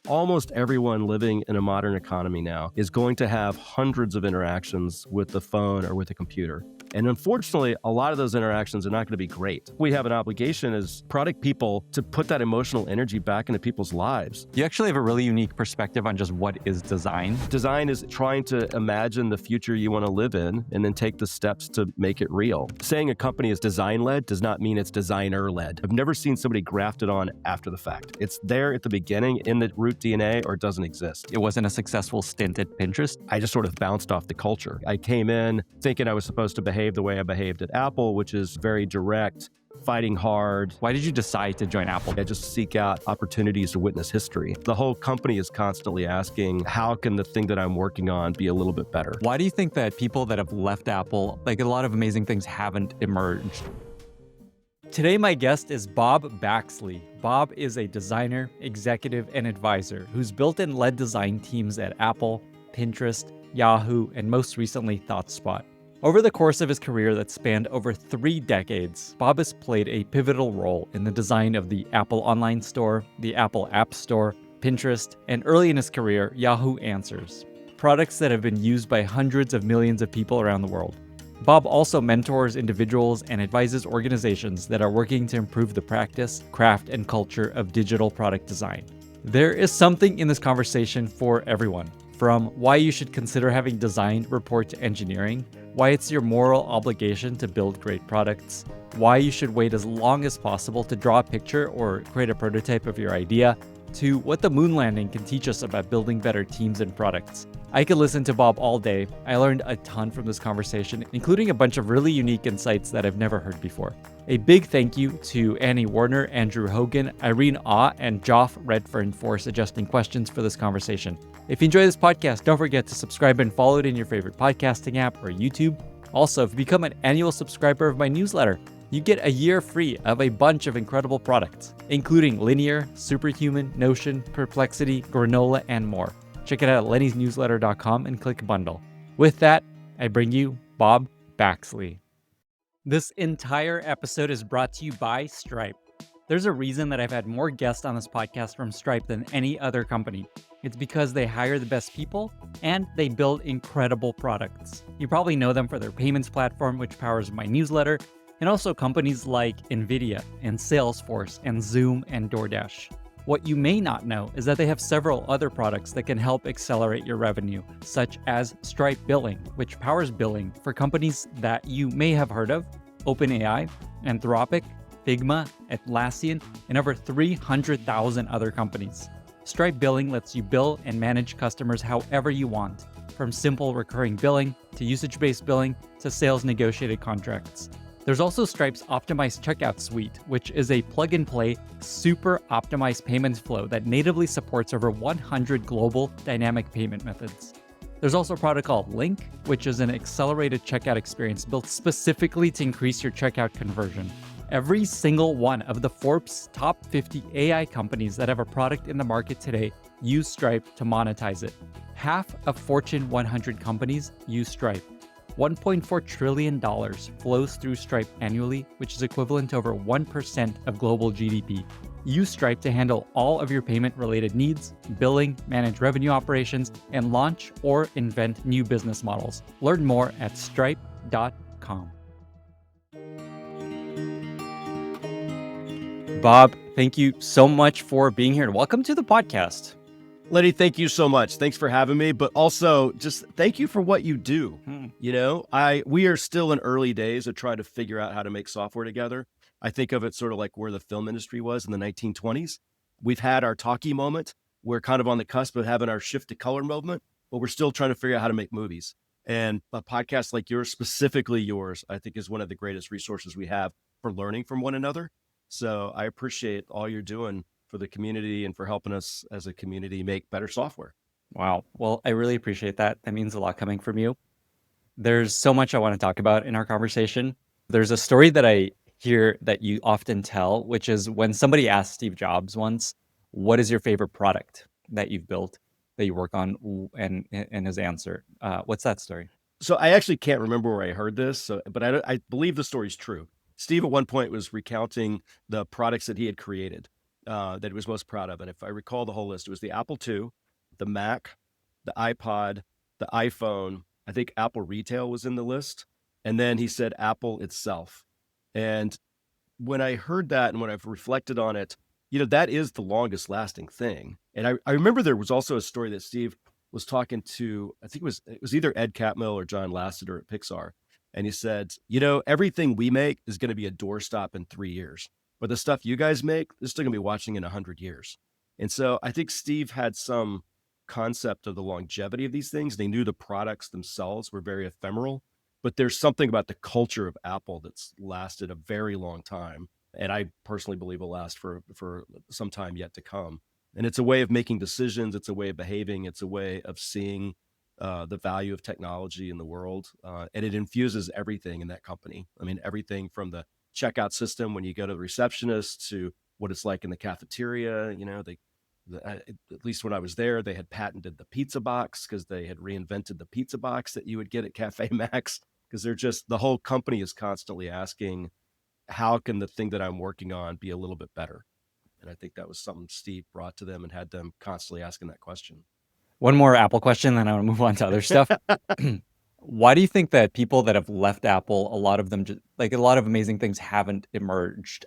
Almost everyone living in a modern economy now is going to have hundreds of interactions with the phone or with a computer. And unfortunately, a lot of those interactions are not going to be great. We have an obligation as product people to put that emotional energy back into people's lives. You actually have a really unique perspective on just what is design. Design is trying to imagine the future you want to live in and then take the steps to make it real. Saying a company is design-led does not mean it's designer-led. I've never seen somebody grafted on after the fact. It's there at the beginning in the root DNA or it doesn't exist. It wasn't a successful stint at Pinterest. I just sort of bounced off the culture. I came in thinking I was supposed to behave the way I behaved at Apple, which is very direct, fighting hard. Why did you decide to join Apple? I just seek out opportunities to witness history. The whole company is constantly asking, how can the thing that I'm working on be a little bit better? Why do you think that people that have left Apple, like a lot of amazing things haven't emerged? Today, my guest is Bob Baxley. Bob is a designer, executive, and advisor who's built and led design teams at Apple, Pinterest, Yahoo, and most recently, ThoughtSpot. Over the course of his career that spanned over 3 decades, Bob has played a pivotal role in the design of the Apple Online Store, the Apple App Store, Pinterest, and early in his career, Yahoo Answers, products that have been used by hundreds of millions of people around the world. Bob also mentors individuals and advises organizations that are working to improve the practice, craft, and culture of digital product design. There is something in this conversation for everyone, from why you should consider having design report to engineering, why it's your moral obligation to build great products, why you should wait as long as possible to draw a picture or create a prototype of your idea, to what the moon landing can teach us about building better teams and products. I could listen to Bob all day. I learned a ton from this conversation, including a bunch of really unique insights that I've never heard before. A big thank you to Annie Warner, Andrew Hogan, Irene Ah, and Joff Redfern for suggesting questions for this conversation. If you enjoy this podcast, don't forget to subscribe and follow it in your favorite podcasting app or YouTube. Also, if you become an annual subscriber of my newsletter, you get a year free of a bunch of incredible products, including Linear, Superhuman, Notion, Perplexity, Granola, and more. Check it out at lennysnewsletter.com and click bundle. With that, I bring you Bob Baxley. This entire episode is brought to you by Stripe. There's a reason that I've had more guests on this podcast from Stripe than any other company. It's because they hire the best people and they build incredible products. You probably know them for their payments platform, which powers my newsletter, and also companies like NVIDIA and Salesforce and Zoom and DoorDash. What you may not know is that they have several other products that can help accelerate your revenue, such as Stripe Billing, which powers billing for companies that you may have heard of: OpenAI, Anthropic, Figma, Atlassian, and over 300,000 other companies. Stripe Billing lets you bill and manage customers however you want, from simple recurring billing to usage-based billing to sales negotiated contracts. There's also Stripe's Optimized Checkout Suite, which is a plug-and-play, super optimized payments flow that natively supports over 100 global dynamic payment methods. There's also a product called Link, which is an accelerated checkout experience built specifically to increase your checkout conversion. Every single one of the Forbes top 50 AI companies that have a product in the market today use Stripe to monetize it. Half of Fortune 100 companies use Stripe. $1.4 trillion flows through Stripe annually, which is equivalent to over 1% of global GDP. Use Stripe to handle all of your payment-related needs, billing, manage revenue operations, and launch or invent new business models. Learn more at stripe.com. Bob, thank you so much for being here and welcome to the podcast. Lenny, thank you so much. Thanks for having me, but also just thank you for what you do. You know, we are still in early days of trying to figure out how to make software together. I think of it sort of like where the film industry was in the 1920s. We've had our talkie moment. We're kind of on the cusp of having our shift to color moment, but we're still trying to figure out how to make movies. And a podcast like yours, specifically yours, I think is one of the greatest resources we have for learning from one another. So I appreciate all you're doing for the community and for helping us as a community make better software. Wow. Well, I really appreciate that. That means a lot coming from you. There's so much I want to talk about in our conversation. There's a story that I hear that you often tell, which is when somebody asked Steve Jobs once, what is your favorite product that you've built, that you work on? And his answer, what's that story? So I actually can't remember where I heard this, but I believe the story's true. Steve at one point was recounting the products that he had created. that he was most proud of. And if I recall the whole list, it was the Apple II, the Mac, the iPod, the iPhone. I think Apple Retail was in the list. And then he said Apple itself. And when I heard that and when I've reflected on it, that is the longest lasting thing. And I remember there was also a story that Steve was talking to, I think it was either Ed Catmull or John Lasseter at Pixar. And he said, everything we make is going to be a doorstop in 3 years. But the stuff you guys make, they're still going to be watching in 100 years. And so I think Steve had some concept of the longevity of these things. They knew the products themselves were very ephemeral, but there's something about the culture of Apple that's lasted a very long time. And I personally believe will last for some time yet to come. And it's a way of making decisions. It's a way of behaving. It's a way of seeing the value of technology in the world. And it infuses everything in that company. I mean, everything from the checkout system when you go to the receptionist to what it's like in the cafeteria. At least when I was there, they had patented the pizza box because they had reinvented the pizza box that you would get at Cafe Max, because the whole company is constantly asking, how can the thing that I'm working on be a little bit better? And I think that was something Steve brought to them and had them constantly asking that question. One more Apple question, then I want to move on to other stuff. Why do you think that people that have left Apple, a lot of them, like a lot of amazing things haven't emerged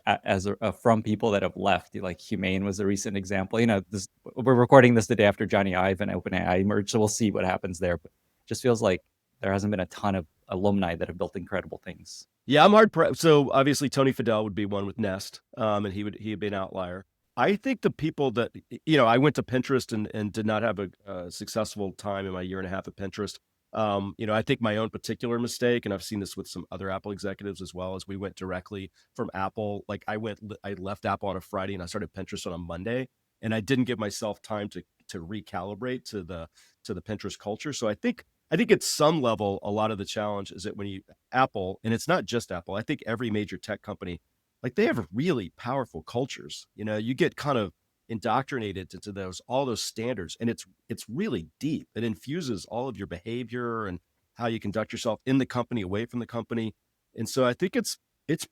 from people that have left? Like Humane was a recent example. We're recording this the day after Johnny Ive and OpenAI merged, so we'll see what happens there. But it just feels like there hasn't been a ton of alumni that have built incredible things. Yeah, I'm hard pressed. So obviously Tony Fadell would be one with Nest, and he'd be an outlier. I think the people that I went to Pinterest and did not have a successful time in my year and a half at Pinterest. I think my own particular mistake, and I've seen this with some other Apple executives as well, as we went directly from Apple. Like I left Apple on a Friday and I started Pinterest on a Monday, and I didn't give myself time to recalibrate to the Pinterest culture. So I think at some level, a lot of the challenge is that when Apple, and it's not just Apple, I think every major tech company, like they have really powerful cultures. You get kind of indoctrinated into all those standards, and it's really deep. It infuses all of your behavior and how you conduct yourself in the company, away from the company. And so I think it's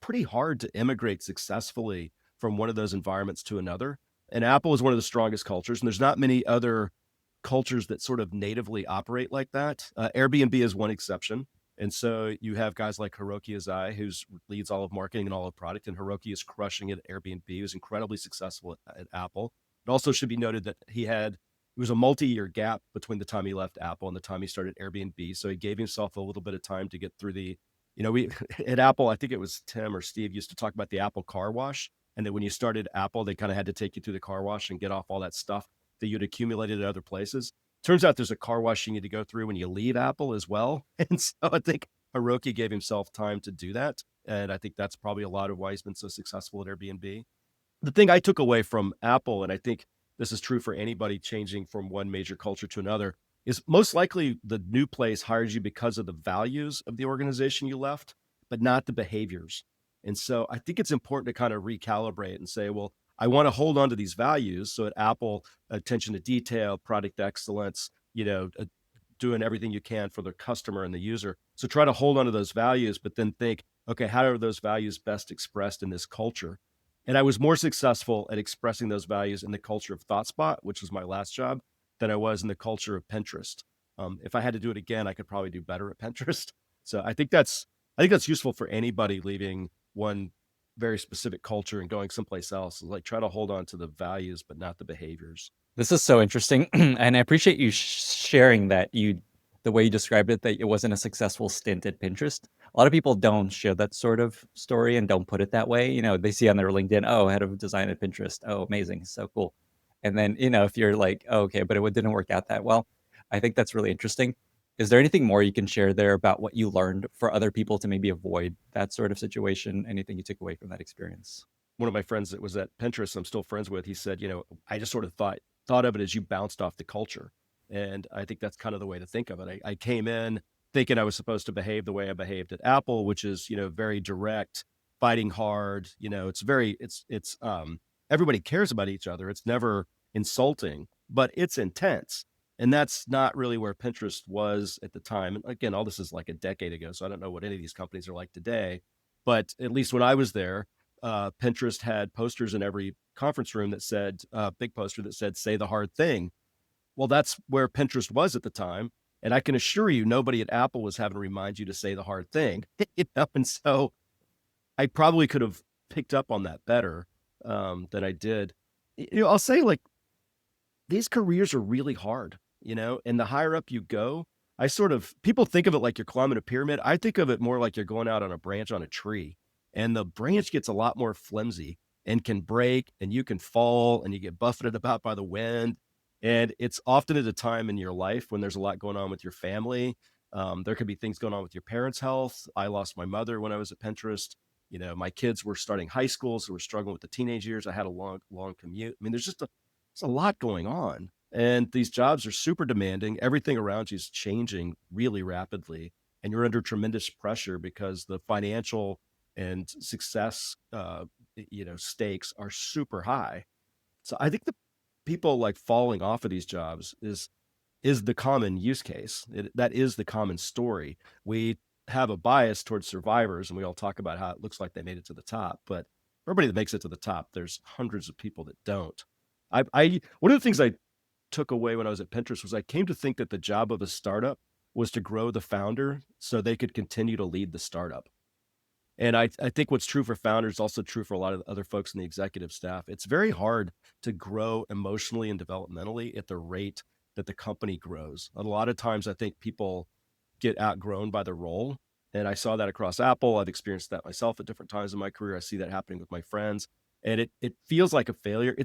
pretty hard to immigrate successfully from one of those environments to another. And Apple is one of the strongest cultures, and there's not many other cultures that sort of natively operate like that. Airbnb is one exception. And so you have guys like Hiroki Azai, who leads all of marketing and all of product, and Hiroki is crushing it at Airbnb. He was incredibly successful at Apple. It also should be noted that it was a multi-year gap between the time he left Apple and the time he started Airbnb. So he gave himself a little bit of time to get through we at Apple, I think it was Tim or Steve used to talk about the Apple car wash. And that when you started Apple, they kind of had to take you through the car wash and get off all that stuff that you'd accumulated at other places. Turns out there's a car wash you need to go through when you leave Apple as well. And so I think Hiroki gave himself time to do that. And I think that's probably a lot of why he's been so successful at Airbnb. The thing I took away from Apple, and I think this is true for anybody changing from one major culture to another, is most likely the new place hires you because of the values of the organization you left, but not the behaviors. And so I think it's important to kind of recalibrate and say, well, I want to hold on to these values. So at Apple, attention to detail, product excellence, doing everything you can for the customer and the user. So try to hold on to those values, but then think, okay, how are those values best expressed in this culture? And I was more successful at expressing those values in the culture of ThoughtSpot, which was my last job, than I was in the culture of Pinterest. If I had to do it again, I could probably do better at Pinterest. So I think that's useful for anybody leaving one very specific culture and going someplace else. Like try to hold on to the values, but not the behaviors. This is so interesting. And I appreciate you sharing that the way you described it, that it wasn't a successful stint at Pinterest. A lot of people don't share that sort of story and don't put it that way. They see on their LinkedIn, oh, head of design at Pinterest. Oh, amazing. So cool. And then, if you're like, oh, okay, but it didn't work out that well. I think that's really interesting. Is there anything more you can share there about what you learned for other people to maybe avoid that sort of situation? Anything you took away from that experience? One of my friends that was at Pinterest, I'm still friends with, he said, I just sort of thought of it as you bounced off the culture. And I think that's kind of the way to think of it. I came in thinking I was supposed to behave the way I behaved at Apple, which is, very direct, fighting hard. It's everybody cares about each other. It's never insulting, but it's intense. And that's not really where Pinterest was at the time. And again, all this is like a decade ago, so I don't know what any of these companies are like today. But at least when I was there, Pinterest had posters in every conference room that said, big poster that said, say the hard thing. Well, that's where Pinterest was at the time. And I can assure you, nobody at Apple was having to remind you to say the hard thing. And so I probably could have picked up on that better than I did. I'll say like these careers are really hard, and the higher up you go, people think of it like you're climbing a pyramid. I think of it more like you're going out on a branch on a tree, and the branch gets a lot more flimsy and can break, and you can fall and you get buffeted about by the wind. And it's often at a time in your life when there's a lot going on with your family. There could be things going on with your parents' health. I lost my mother when I was at Pinterest. My kids were starting high school, so we're struggling with the teenage years. I had a long commute. I mean, there's a lot going on, and these jobs are super demanding. Everything around you is changing really rapidly, and you're under tremendous pressure because the financial and success, stakes are super high. So I think the people like falling off of these jobs is the common use case. That is the common story. We have a bias towards survivors, and we all talk about how it looks like they made it to the top. But everybody that makes it to the top, there's hundreds of people that don't. I one of the things I took away when I was at Pinterest was I came to think that the job of a startup was to grow the founder so they could continue to lead the startup. And I think what's true for founders is also true for a lot of other folks in the executive staff. It's very hard to grow emotionally and developmentally at the rate that the company grows. A lot of times I think people get outgrown by the role. And I saw that across Apple. I've experienced that myself at different times in my career. I see that happening with my friends. And it feels like a failure.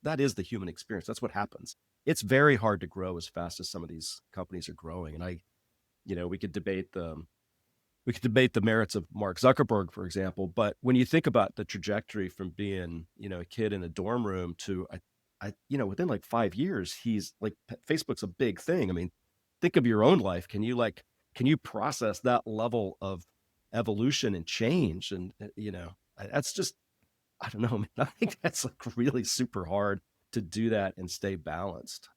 That is the human experience. That's what happens. It's very hard to grow as fast as some of these companies are growing. And we could debate the merits of Mark Zuckerberg, for example. But when you think about the trajectory from being, a kid in a dorm room to, within like 5 years, he's like, Facebook's a big thing. I mean, think of your own life. Can you process that level of evolution and change? And, that's just, I don't know, man. I think that's like really super hard to do that and stay balanced.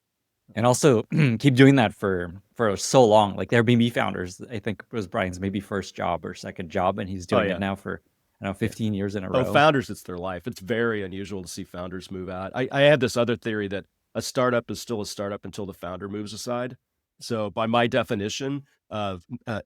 And also keep doing that for so long. Like the Airbnb founders, I think it was Brian's maybe first job or second job, and he's Oh doing it yeah. now for, I don't know, Yeah. 15 years in a Oh, row. founders, it's their life. It's very unusual to see founders move out. I had this other theory that a startup is still a startup until the founder moves aside. So by my definition,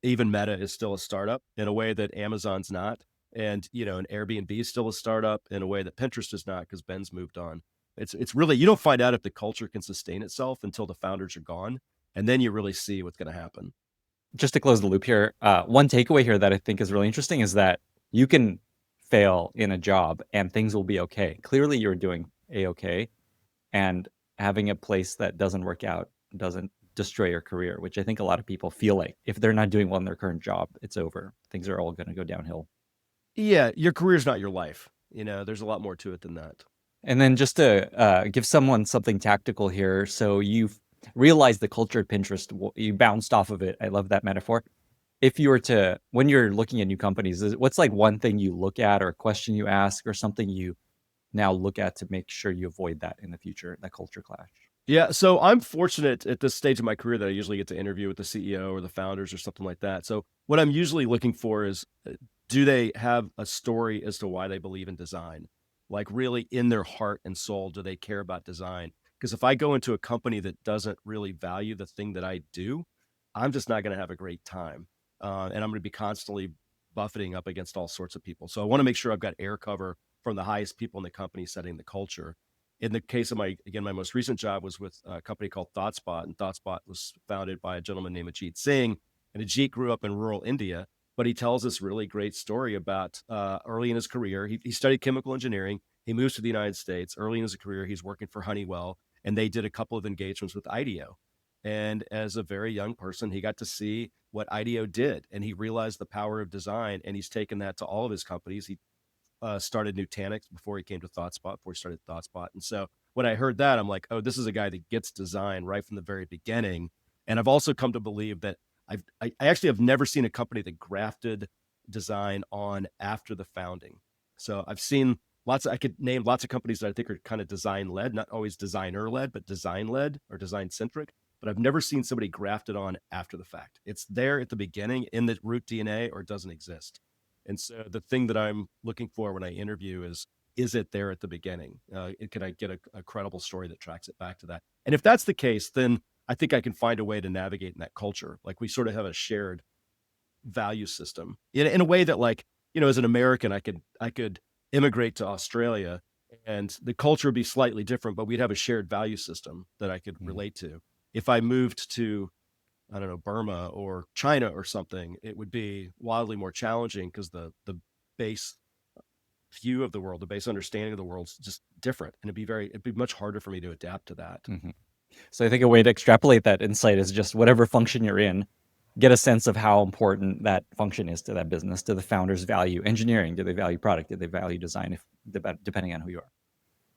even Meta is still a startup in a way that Amazon's not. And, an Airbnb is still a startup in a way that Pinterest is not because Ben's moved on. It's really, you don't find out if the culture can sustain itself until the founders are gone. And then you really see what's going to happen. Just to close the loop here, one takeaway here that I think is really interesting is that you can fail in a job and things will be okay. Clearly, you're doing a-okay, and having a place that doesn't work out doesn't destroy your career, which I think a lot of people feel like if they're not doing well in their current job, it's over. Things are all going to go downhill. Yeah, your career's not your life. There's a lot more to it than that. And then just to give someone something tactical here. So you've realized the culture at Pinterest, you bounced off of it. I love that metaphor. If you were to, when you're looking at new companies, what's like one thing you look at or a question you ask or something you now look at to make sure you avoid that in the future, that culture clash? Yeah, so I'm fortunate at this stage of my career that I usually get to interview with the CEO or the founders or something like that. So what I'm usually looking for is, do they have a story as to why they believe in design? Like really in their heart and soul, do they care about design? Because if I go into a company that doesn't really value the thing that I do, I'm just not going to have a great time. And I'm going to be constantly buffeting up against all sorts of people. So I want to make sure I've got air cover from the highest people in the company setting the culture. In the case of my most recent job was with a company called ThoughtSpot, and ThoughtSpot was founded by a gentleman named Ajit Singh. And Ajit grew up in rural India, but he tells this really great story about early in his career. He studied chemical engineering. He moves to the United States. Early in his career, he's working for Honeywell, and they did a couple of engagements with IDEO. And as a very young person, he got to see what IDEO did, and he realized the power of design, and he's taken that to all of his companies. He started Nutanix before he came to ThoughtSpot, before he started ThoughtSpot. And so when I heard that, I'm like, oh, this is a guy that gets design right from the very beginning. And I've also come to believe that I actually have never seen a company that grafted design on after the founding. So I've seen I could name lots of companies that I think are kind of design led, not always designer led, but design led or design centric. But I've never seen somebody grafted on after the fact. It's there at the beginning in the root DNA or it doesn't exist. And so the thing that I'm looking for when I interview is it there at the beginning? Can I get a credible story that tracks it back to that? And if that's the case, then I think I can find a way to navigate in that culture. Like we sort of have a shared value system in a way that, like, as an American, I could immigrate to Australia and the culture would be slightly different, but we'd have a shared value system that I could Mhm. relate to. If I moved to, I don't know, Burma or China or something, it would be wildly more challenging because the base view of the world, the base understanding of the world is just different. And it'd be much harder for me to adapt to that. Mhm. So I think a way to extrapolate that insight is just whatever function you're in, get a sense of how important that function is to that business. Do the founders value engineering? Do they value product? Do they value design? If depending on who you are.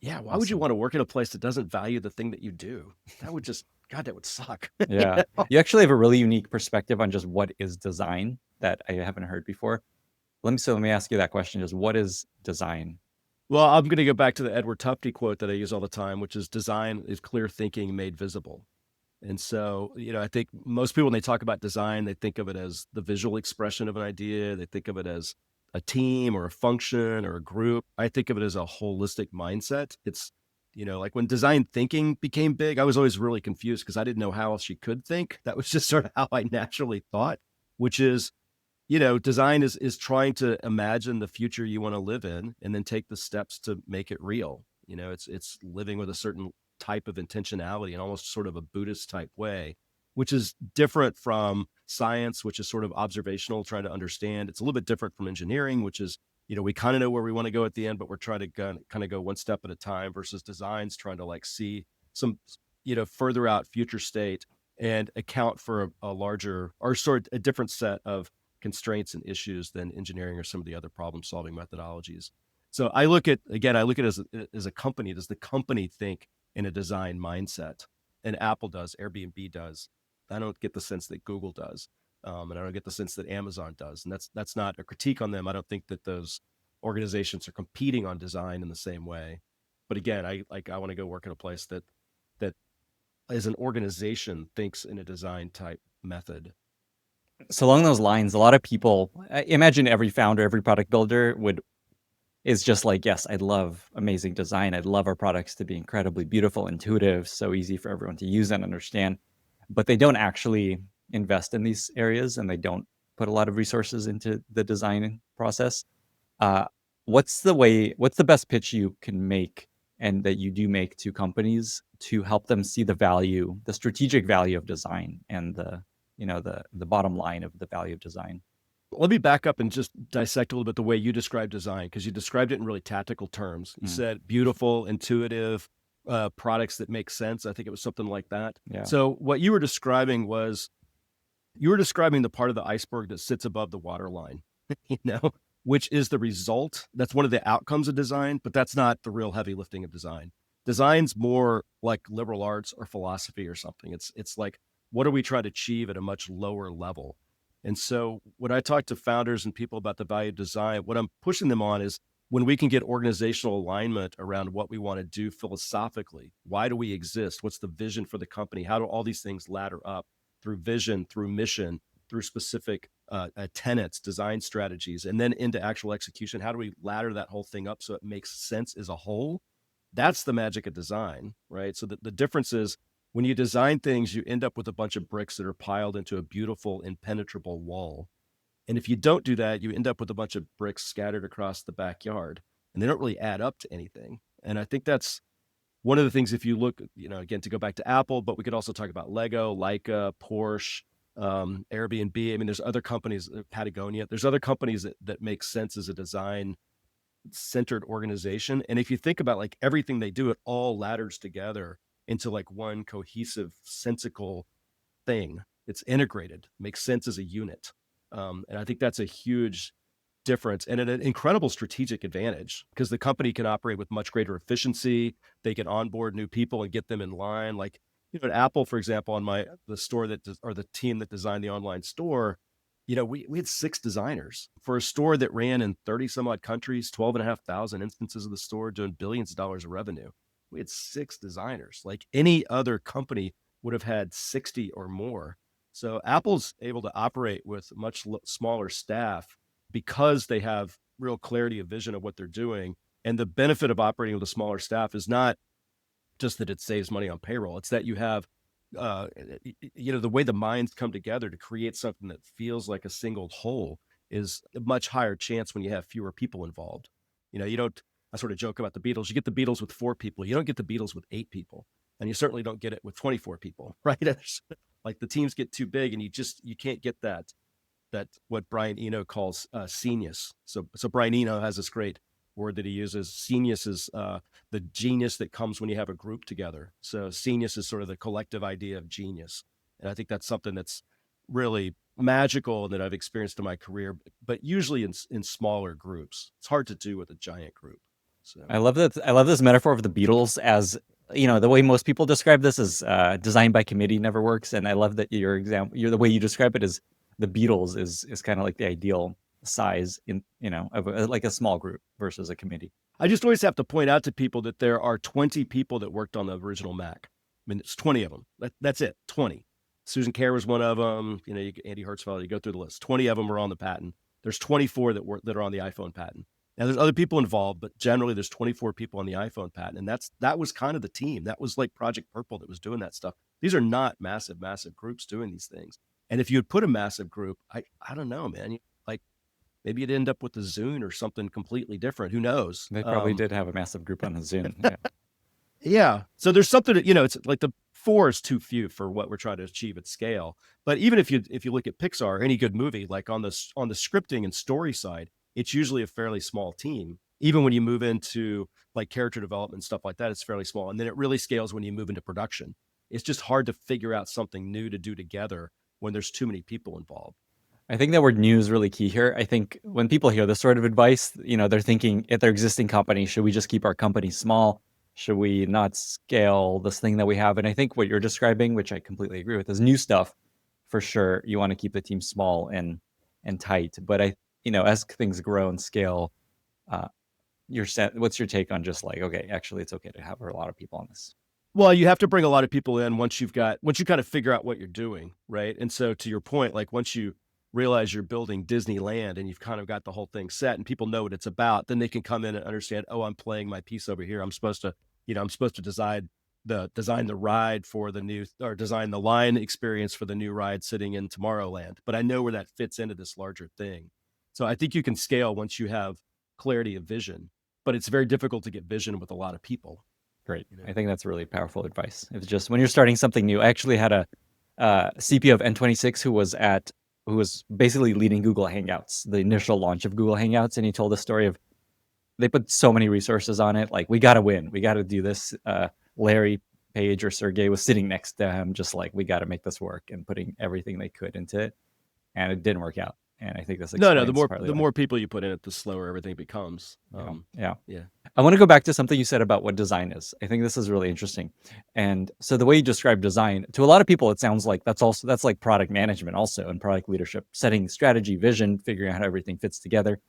Yeah. Why would you Awesome. want to work in a place that doesn't value the thing that you do? That would just, God, that would suck. You Yeah. know? You actually have a really unique perspective on just what is design that I haven't heard before. Let me ask you that question. Just what is design? Well, I'm going to go back to the Edward Tufte quote that I use all the time, which is design is clear thinking made visible. And so, I think most people, when they talk about design, they think of it as the visual expression of an idea. They think of it as a team or a function or a group. I think of it as a holistic mindset. It's, like when design thinking became big, I was always really confused because I didn't know how else you could think. That was just sort of how I naturally thought, which is, design is trying to imagine the future you want to live in and then take the steps to make it real. It's living with a certain type of intentionality in almost sort of a Buddhist type way, which is different from science, which is sort of observational, trying to understand. It's a little bit different from engineering, which is, we kind of know where we want to go at the end, but we're trying to kind of go one step at a time, versus designs trying to like see some, further out future state and account for a larger or sort of a different set of constraints and issues than engineering or some of the other problem solving methodologies. So I look at it as a company. Does the company think in a design mindset? And Apple does, Airbnb does. I don't get the sense that Google does, and I don't get the sense that Amazon does. And that's not a critique on them. I don't think that those organizations are competing on design in the same way. But again, I want to go work in a place that as an organization thinks in a design type method. So along those lines, a lot of people, I imagine every founder, every product builder is just like, yes, I love amazing design. I'd love our products to be incredibly beautiful, intuitive, so easy for everyone to use and understand. But they don't actually invest in these areas and they don't put a lot of resources into the design process. Uh, what's the best pitch you can make and that you do make to companies to help them see the value, the strategic value of design and the bottom line of the value of design? Let me back up and just dissect a little bit the way you described design, because you described it in really tactical terms. You Mm, said beautiful, intuitive products that make sense. I think it was something like that. yeah. So what you were describing was you were describing the part of the iceberg that sits above the waterline, you know, which is the result. That's one of the outcomes of design, but that's not the real heavy lifting of design. Design's more like liberal arts or philosophy or something. It's like, what are we trying to achieve at a much lower level? And so when I talk to founders and people about the value of design, what I'm pushing them on is when we can get organizational alignment around what we want to do philosophically. Why do we exist? What's the vision for the company? How do all these things ladder up through vision, through mission, through specific tenets, design strategies, and then into actual execution? How do we ladder that whole thing up so it makes sense as a whole? That's the magic of design, right? So the difference is when you design things, you end up with a bunch of bricks that are piled into a beautiful, impenetrable wall. And if you don't do that, you end up with a bunch of bricks scattered across the backyard, and they don't really add up to anything. And I think that's one of the things. If you look, again, to go back to Apple, but we could also talk about Lego, Leica, Porsche, Airbnb. I mean, there's other companies, Patagonia. There's other companies that make sense as a design centered organization. And if you think about like everything they do, it all ladders together into like one cohesive, sensical thing. It's integrated, makes sense as a unit. And I think that's a huge difference and an incredible strategic advantage because the company can operate with much greater efficiency. They can onboard new people and get them in line. Like, at Apple, for example, on the store or the team that designed the online store, we had 6 designers for a store that ran in 30 some odd countries, 12,500 instances of the store, doing billions of dollars of revenue. We had 6 designers. Like any other company would have had 60 or more. So Apple's able to operate with much smaller staff because they have real clarity of vision of what they're doing. And the benefit of operating with a smaller staff is not just that it saves money on payroll. It's that you have, the way the minds come together to create something that feels like a single whole is a much higher chance when you have fewer people involved. You don't, I sort of joke about the Beatles. You get the Beatles with 4 people. You don't get the Beatles with 8 people. And you certainly don't get it with 24 people, right? Like the teams get too big and you can't get that what Brian Eno calls genius. So Brian Eno has this great word that he uses. Genius is the genius that comes when you have a group together. So genius is sort of the collective idea of genius. And I think that's something that's really magical that I've experienced in my career, but usually in smaller groups. It's hard to do with a giant group. So I love that. I love this metaphor of the Beatles as, the way most people describe this is design by committee never works. And I love that the way you describe it is the Beatles is kind of like the ideal size of like a small group versus a committee. I just always have to point out to people that there are 20 people that worked on the original Mac. I mean, it's 20 of them. That's it, 20. Susan Kerr was one of them. Andy Hertzfeld, you go through the list. 20 of them were on the patent. There's 24 that are on the iPhone patent. Now there's other people involved, but generally there's 24 people on the iPhone patent. And that was kind of the team. That was like Project Purple that was doing that stuff. These are not massive groups doing these things. And if you had put a massive group, I don't know, man, like maybe you'd end up with the Zune or something completely different. Who knows? They probably did have a massive group on the Zune. Yeah. Yeah. So there's something that, it's like the 4 is too few for what we're trying to achieve at scale. But even if you look at Pixar, any good movie, like on the scripting and story side, it's usually a fairly small team. Even when you move into like character development, stuff like that, it's fairly small. And then it really scales when you move into production. It's just hard to figure out something new to do together when there's too many people involved. I think that word new is really key here. I think when people hear this sort of advice, they're thinking at their existing company, should we just keep our company small? Should we not scale this thing that we have? And I think what you're describing, which I completely agree with, is new stuff. For sure, you want to keep the team small and tight. But as things grow and scale, what's your take on just like, okay, actually, it's okay to have a lot of people on this? Well, you have to bring a lot of people in once you kind of figure out what you're doing, right? And so to your point, like once you realize you're building Disneyland and you've kind of got the whole thing set and people know what it's about, then they can come in and understand, oh, I'm playing my piece over here. I'm supposed to design the ride for the new, or design the line experience for the new ride sitting in Tomorrowland. But I know where that fits into this larger thing. So I think you can scale once you have clarity of vision, but it's very difficult to get vision with a lot of people. Great. I think that's really powerful advice. It's just when you're starting something new. I actually had a CPO of N26 who was basically leading Google Hangouts, the initial launch of Google Hangouts. And he told the story of they put so many resources on it. Like, we got to win. We got to do this. Larry Page or Sergey was sitting next to him, just like, we got to make this work, and putting everything they could into it. And it didn't work out. And I think that's the more people you put in it, the slower everything becomes. Yeah. I want to go back to something you said about what design is. I think this is really interesting. And so the way you describe design, to a lot of people, it sounds like that's like product management also, and product leadership, setting strategy, vision, figuring out how everything fits together.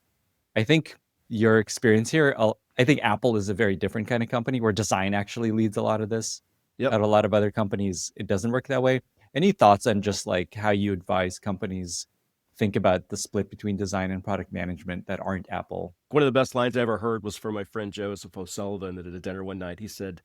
I think your experience here, I think Apple is a very different kind of company where design actually leads a lot of this. Yep. At a lot of other companies, it doesn't work that way. Any thoughts on just like how you advise companies think about the split between design and product management that aren't Apple? One of the best lines I ever heard was from my friend Joseph O'Sullivan at a dinner one night. He said,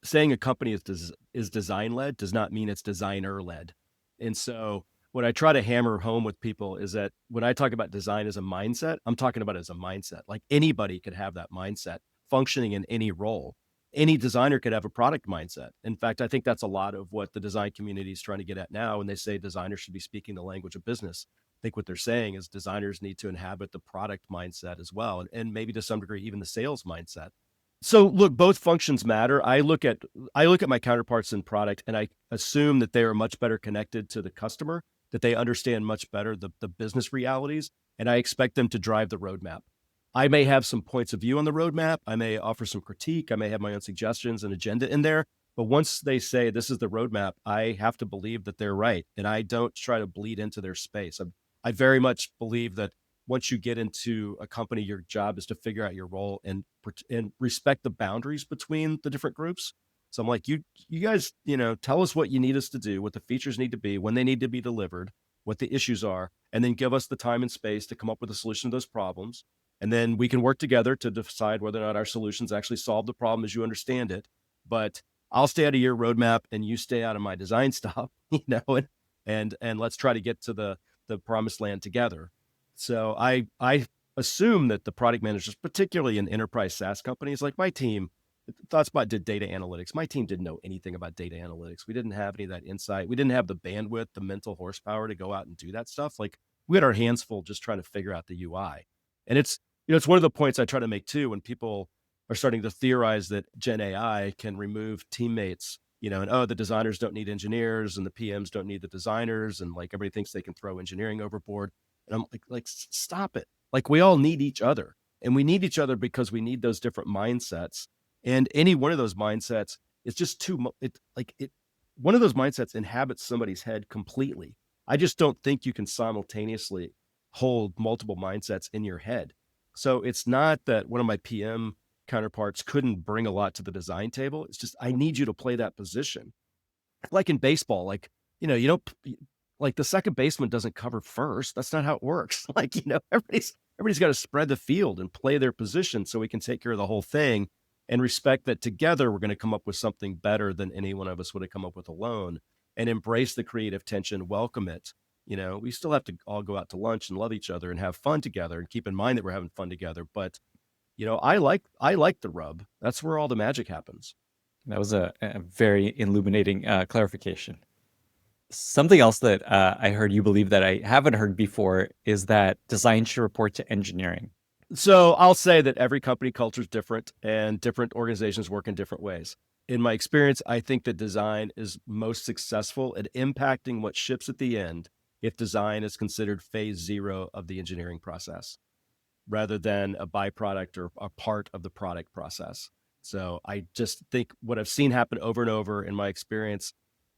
saying a company is design-led does not mean it's designer-led. And so what I try to hammer home with people is that when I talk about design as a mindset, I'm talking about it as a mindset. Like anybody could have that mindset functioning in any role. Any designer could have a product mindset. In fact, I think that's a lot of what the design community is trying to get at now when they say designers should be speaking the language of business. I think what they're saying is designers need to inhabit the product mindset as well, and maybe to some degree even the sales mindset. So look, both functions matter. I look at my counterparts in product, and I assume that they are much better connected to the customer, that they understand much better the business realities, and I expect them to drive the roadmap. I may have some points of view on the roadmap. I may offer some critique. I may have my own suggestions and agenda in there. But once they say this is the roadmap, I have to believe that they're right. And I don't try to bleed into their space. I very much believe that once you get into a company, your job is to figure out your role and respect the boundaries between the different groups. So I'm like, you guys, tell us what you need us to do, what the features need to be, when they need to be delivered, what the issues are. and then give us the time and space to come up with a solution to those problems. And then we can work together to decide whether or not our solutions actually solve the problem as you understand it. But I'll stay out of your roadmap and you stay out of my design stuff, and let's try to get to the promised land together. So I assume that the product managers, particularly in enterprise SaaS companies, like my team, ThoughtSpot did data analytics. My team didn't know anything about data analytics. We didn't have any of that insight. We didn't have the bandwidth, the mental horsepower to go out and do that stuff. Like we had our hands full just trying to figure out the UI. And it's one of the points I try to make too when people are starting to theorize that Gen AI can remove teammates, and the designers don't need engineers and the PMs don't need the designers, and like everybody thinks they can throw engineering overboard. And I'm like, stop it. Like we all need each other, and we need each other because we need those different mindsets. And any one of those mindsets is just too much. One of those mindsets inhabits somebody's head completely. I just don't think you can simultaneously hold multiple mindsets in your head. So it's not that one of my PM counterparts couldn't bring a lot to the design table. It's just, I need you to play that position. Like in baseball, you don't, like the second baseman doesn't cover first. That's not how it works. Everybody's got to spread the field and play their position so we can take care of the whole thing, and respect that together we're going to come up with something better than any one of us would have come up with alone, and embrace the creative tension, welcome it. We still have to all go out to lunch and love each other and have fun together and keep in mind that we're having fun together. But, I like the rub. That's where all the magic happens. That was a very illuminating clarification. Something else that I heard you believe that I haven't heard before is that design should report to engineering. So I'll say that every company culture is different and different organizations work in different ways. In my experience, I think that design is most successful at impacting what ships at the end if design is considered phase 0 of the engineering process, rather than a byproduct or a part of the product process. So I just think what I've seen happen over and over in my experience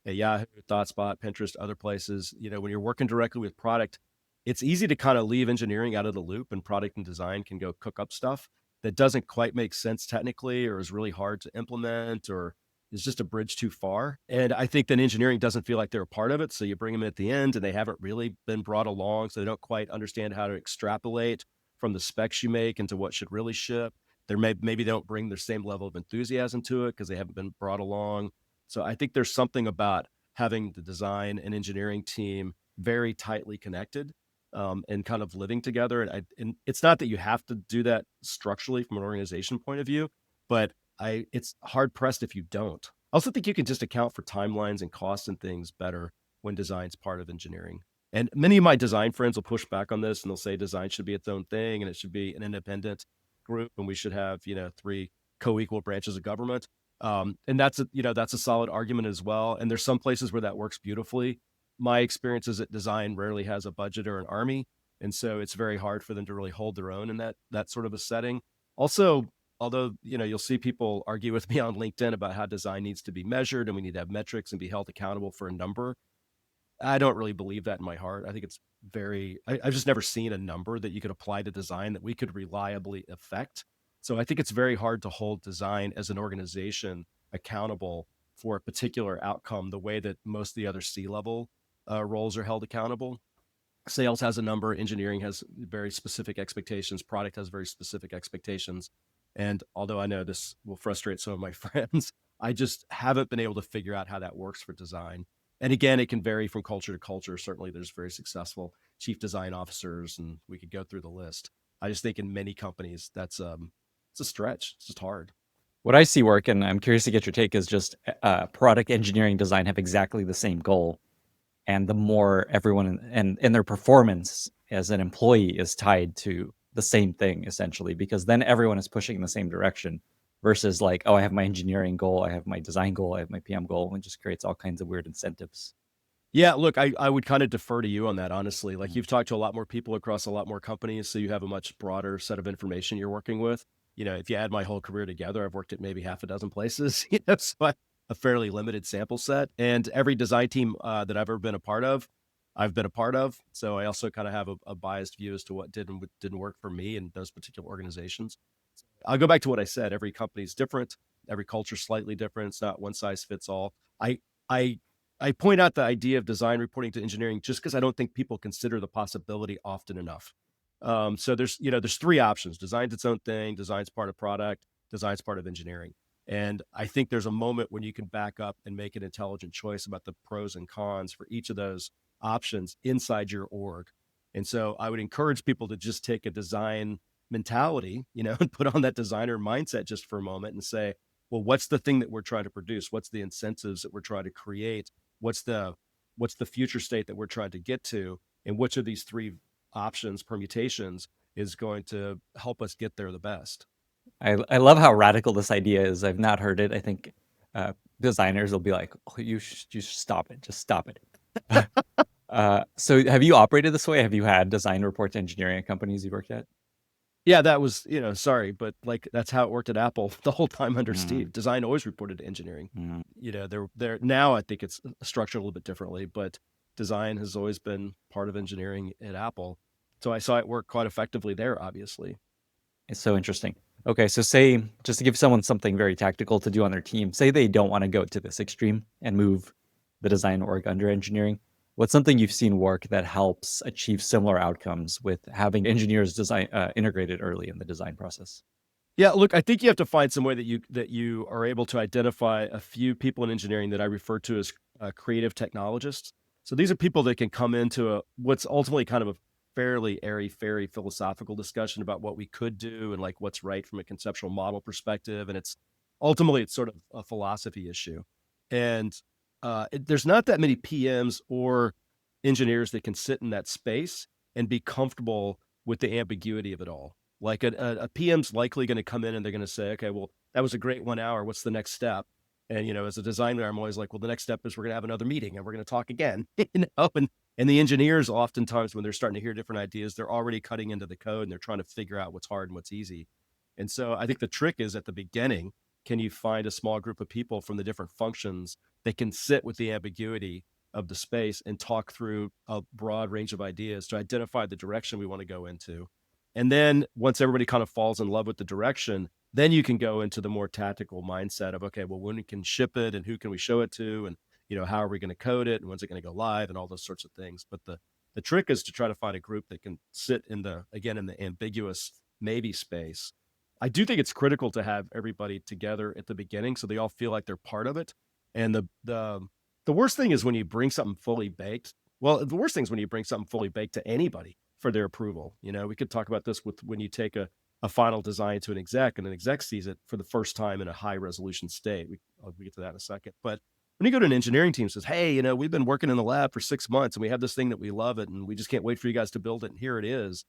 at Yahoo, ThoughtSpot, Pinterest, other places, when you're working directly with product, it's easy to kind of leave engineering out of the loop, and product and design can go cook up stuff that doesn't quite make sense technically, or is really hard to implement, or is just a bridge too far. And I think that engineering doesn't feel like they're a part of it. So you bring them at the end and they haven't really been brought along. So they don't quite understand how to extrapolate from the specs you make into what should really ship. Maybe they don't bring the same level of enthusiasm to it because they haven't been brought along. So I think there's something about having the design and engineering team very tightly connected, and kind of living together. And it's not that you have to do that structurally from an organization point of view, but it's hard pressed if you don't. I also think you can just account for timelines and costs and things better when design's part of engineering. And many of my design friends will push back on this and they'll say design should be its own thing and it should be an independent group and we should have, 3 co-equal branches of government. And that's a solid argument as well. And there's some places where that works beautifully. My experience is that design rarely has a budget or an army. And so it's very hard for them to really hold their own in that sort of a setting. Also, although, you'll see people argue with me on LinkedIn about how design needs to be measured and we need to have metrics and be held accountable for a number. I don't really believe that in my heart. I think it's I've just never seen a number that you could apply to design that we could reliably affect. So I think it's very hard to hold design as an organization accountable for a particular outcome the way that most of the other C-level roles are held accountable. Sales has a number, engineering has very specific expectations, product has very specific expectations. And although I know this will frustrate some of my friends, I just haven't been able to figure out how that works for design. And again, it can vary from culture to culture. Certainly there's very successful chief design officers, and we could go through the list. I just think in many companies, it's a stretch. It's just hard. What I see work, and I'm curious to get your take, is just product engineering design have exactly the same goal. And the more everyone and their performance as an employee is tied to the same thing, essentially, because then everyone is pushing in the same direction versus like, oh, I have my engineering goal, I have my design goal, I have my PM goal, and it just creates all kinds of weird incentives. Yeah, look, I would kind of defer to you on that, honestly. Like you've talked to a lot more people across a lot more companies, so you have a much broader set of information you're working with. If you add my whole career together, I've worked at maybe half a dozen places, so a fairly limited sample set. And every design team that I've ever been a part of, I've been a part of. So I also kind of have a biased view as to what did and what didn't work for me in those particular organizations. I'll go back to what I said. Every company is different. Every culture is slightly different. It's not one size fits all. I I point out the idea of design reporting to engineering just because I don't think people consider the possibility often enough. So there's three options: design's its own thing, design's part of product, design's part of engineering. And I think there's a moment when you can back up and make an intelligent choice about the pros and cons for each of those options inside your org. And so I would encourage people to just take a design mentality, and put on that designer mindset just for a moment and say, well, what's the thing that we're trying to produce? What's the incentives that we're trying to create? What's the future state that we're trying to get to? And which of these three options, permutations, is going to help us get there the best? I love how radical this idea is. I've not heard it. I think designers will be like, "Oh, you should stop it. Just stop it." So have you operated this way? Have you had design report to engineering at companies you worked at? Yeah, that was, sorry, but like that's how it worked at Apple the whole time under Mm, Steve. Design always reported to engineering. mm. They're now I think it's structured a little bit differently, but design has always been part of engineering at Apple. So I saw it work quite effectively there, obviously. It's so interesting. Okay, so say, just to give someone something very tactical to do on their team, say they don't want to go to this extreme and move the design org under engineering. What's something you've seen work that helps achieve similar outcomes with having engineers design integrated early in the design process? Yeah, look, I think you have to find some way that you are able to identify a few people in engineering that I refer to as creative technologists. So these are people that can come into what's ultimately kind of a fairly airy-fairy philosophical discussion about what we could do and like what's right from a conceptual model perspective. And it's sort of a philosophy issue. And there's not that many PMs or engineers that can sit in that space and be comfortable with the ambiguity of it all. Like a PM's likely going to come in and they're going to say, okay, well, that was a great 1 hour. What's the next step? And as a designer, I'm always like, well, the next step is we're going to have another meeting and we're going to talk again. And the engineers, oftentimes when they're starting to hear different ideas, they're already cutting into the code and they're trying to figure out what's hard and what's easy. And so I think the trick is at the beginning, can you find a small group of people from the different functions that can sit with the ambiguity of the space and talk through a broad range of ideas to identify the direction we want to go into? And then once everybody kind of falls in love with the direction, then you can go into the more tactical mindset of, okay, well, when we can ship it and who can we show it to? And, how are we going to code it? And when's it going to go live and all those sorts of things. But the trick is to try to find a group that can sit in the ambiguous maybe space. I do think it's critical to have everybody together at the beginning so they all feel like they're part of it. And the worst thing is when you bring something fully baked. Well, the worst thing is when you bring something fully baked to anybody for their approval. We could talk about this with when you take a final design to an exec and an exec sees it for the first time in a high resolution state. I'll get to that in a second. But when you go to an engineering team says, hey, we've been working in the lab for 6 months and we have this thing that we love it and we just can't wait for you guys to build it. And here it is.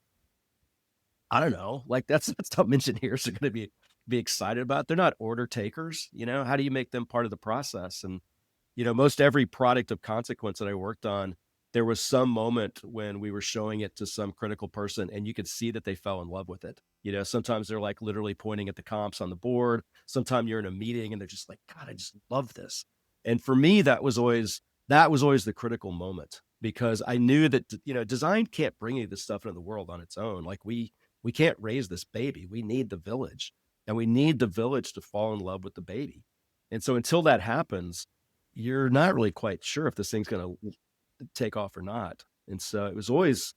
I don't know. Like that's something engineers are going to be excited about. They're not order takers. How do you make them part of the process? And most every product of consequence that I worked on, there was some moment when we were showing it to some critical person and you could see that they fell in love with it. Sometimes they're like literally pointing at the comps on the board. Sometimes you're in a meeting and they're just like, God, I just love this. And for me, that was always the critical moment because I knew that, design can't bring any of this stuff into the world on its own. Like we can't raise this baby. We need the village and we need the village to fall in love with the baby. And so until that happens, you're not really quite sure if this thing's going to take off or not. And so it was always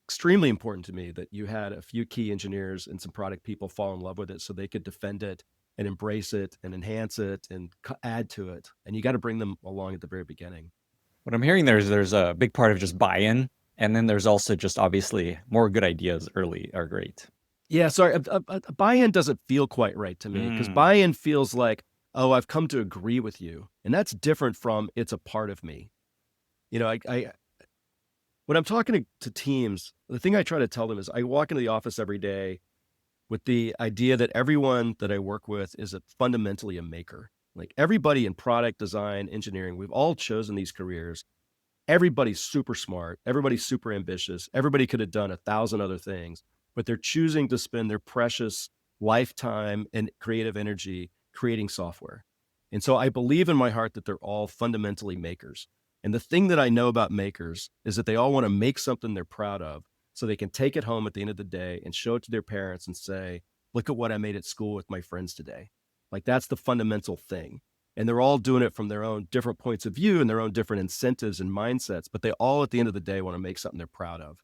extremely important to me that you had a few key engineers and some product people fall in love with it so they could defend it and embrace it and enhance it and add to it. And you got to bring them along at the very beginning. What I'm hearing there's a big part of just buy-in, and then there's also just obviously more good ideas early are great. Yeah, sorry, a buy-in doesn't feel quite right to me because Mm. buy-in feels like, oh, I've come to agree with you. And that's different from it's a part of me. I when I'm talking to teams, the thing I try to tell them is I walk into the office every day with the idea that everyone that I work with is fundamentally a maker. Like everybody in product design, engineering, we've all chosen these careers. Everybody's super smart. Everybody's super ambitious. Everybody could have done 1,000 other things, but they're choosing to spend their precious lifetime and creative energy creating software. And so I believe in my heart that they're all fundamentally makers. And the thing that I know about makers is that they all want to make something they're proud of so they can take it home at the end of the day and show it to their parents and say, look at what I made at school with my friends today. Like that's the fundamental thing. And they're all doing it from their own different points of view and their own different incentives and mindsets, but they all at the end of the day want to make something they're proud of.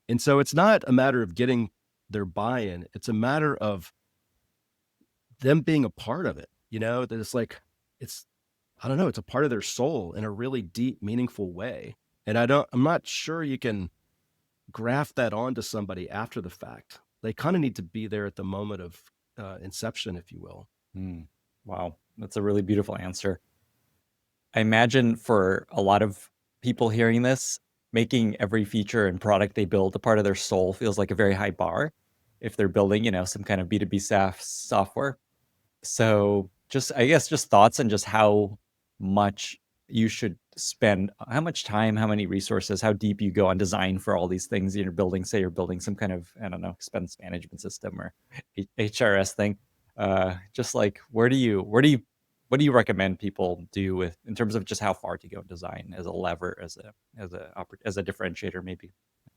And so it's not a matter of getting their buy-in. It's a matter of them being a part of it, that it's like, it's, I don't know, it's a part of their soul in a really deep, meaningful way. And I'm not sure you can graft that onto somebody after the fact. They kind of need to be there at the moment of inception, if you will. Wow, that's a really beautiful answer. I imagine for a lot of people hearing this, making every feature and product they build a part of their soul feels like a very high bar if they're building, some kind of B2B SaaS software. So I guess just thoughts on just how much you should spend, how much time, how many resources, how deep you go on design for all these things you're building. Say you're building some kind of, I don't know, expense management system or HRS thing. Just like what do you recommend people do in terms of just how far to go in design as a lever, as a differentiator maybe?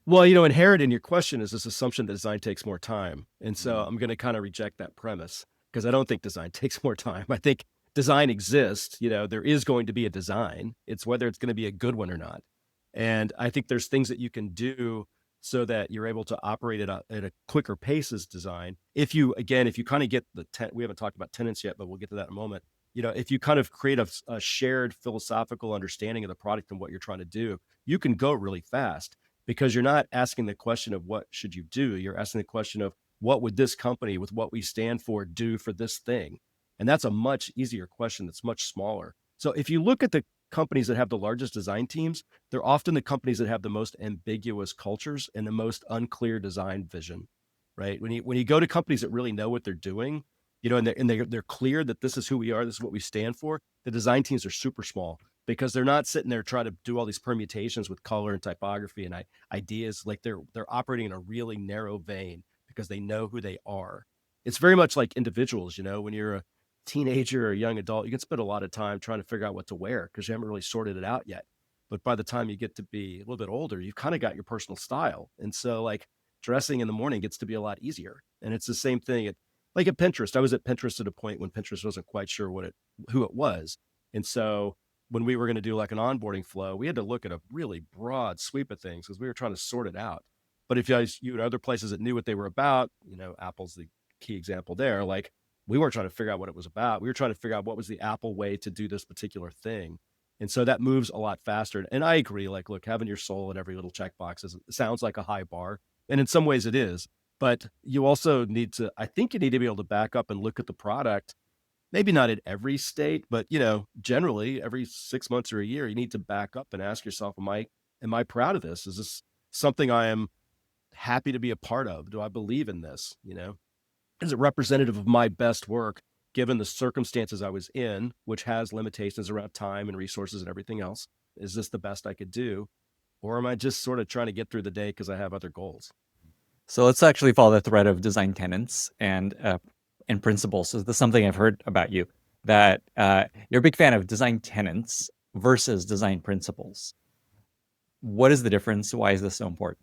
Well, inherent in your question is this assumption that design takes more time. And so I'm going to kind of reject that premise because I don't think design takes more time. I think design exists. There is going to be a design. It's whether it's going to be a good one or not. And I think there's things that you can do so that you're able to operate at a quicker pace as design. If you kind of get we haven't talked about tenets yet, but we'll get to that in a moment. If you kind of create a shared philosophical understanding of the product and what you're trying to do, you can go really fast because you're not asking the question of what should you do. You're asking the question of what would this company with what we stand for do for this thing? And that's a much easier question that's much smaller. So if you look at the companies that have the largest design teams, they're often the companies that have the most ambiguous cultures and the most unclear design vision, right? When you go to companies that really know what they're doing, and they're clear that this is who we are, this is what we stand for, the design teams are super small because they're not sitting there trying to do all these permutations with color and typography and ideas. Like they're operating in a really narrow vein because they know who they are. It's very much like individuals, when you're a teenager or a young adult, you can spend a lot of time trying to figure out what to wear because you haven't really sorted it out yet. But by the time you get to be a little bit older, you've kind of got your personal style. And so like dressing in the morning gets to be a lot easier. And it's the same thing like at Pinterest. I was at Pinterest at a point when Pinterest wasn't quite sure who it was. And so when we were going to do like an onboarding flow, we had to look at a really broad sweep of things because we were trying to sort it out. But if you had other places that knew what they were about, Apple's the key example there. Like we weren't trying to figure out what it was about. We were trying to figure out what was the Apple way to do this particular thing. And so that moves a lot faster. And I agree, like, look, having your soul in every little checkbox sounds like a high bar. And in some ways it is. But you also I think you need to be able to back up and look at the product, maybe not at every state, but, generally every 6 months or a year, you need to back up and ask yourself, am I proud of this? Is this something I am happy to be a part of? Do I believe in this? Is it representative of my best work given the circumstances I was in, which has limitations around time and resources and everything else? Is this the best I could do? Or am I just sort of trying to get through the day because I have other goals? So let's actually follow the thread of design tenets and principles. So this is something I've heard about you, that you're a big fan of design tenets versus design principles. What is the difference? Why is this so important?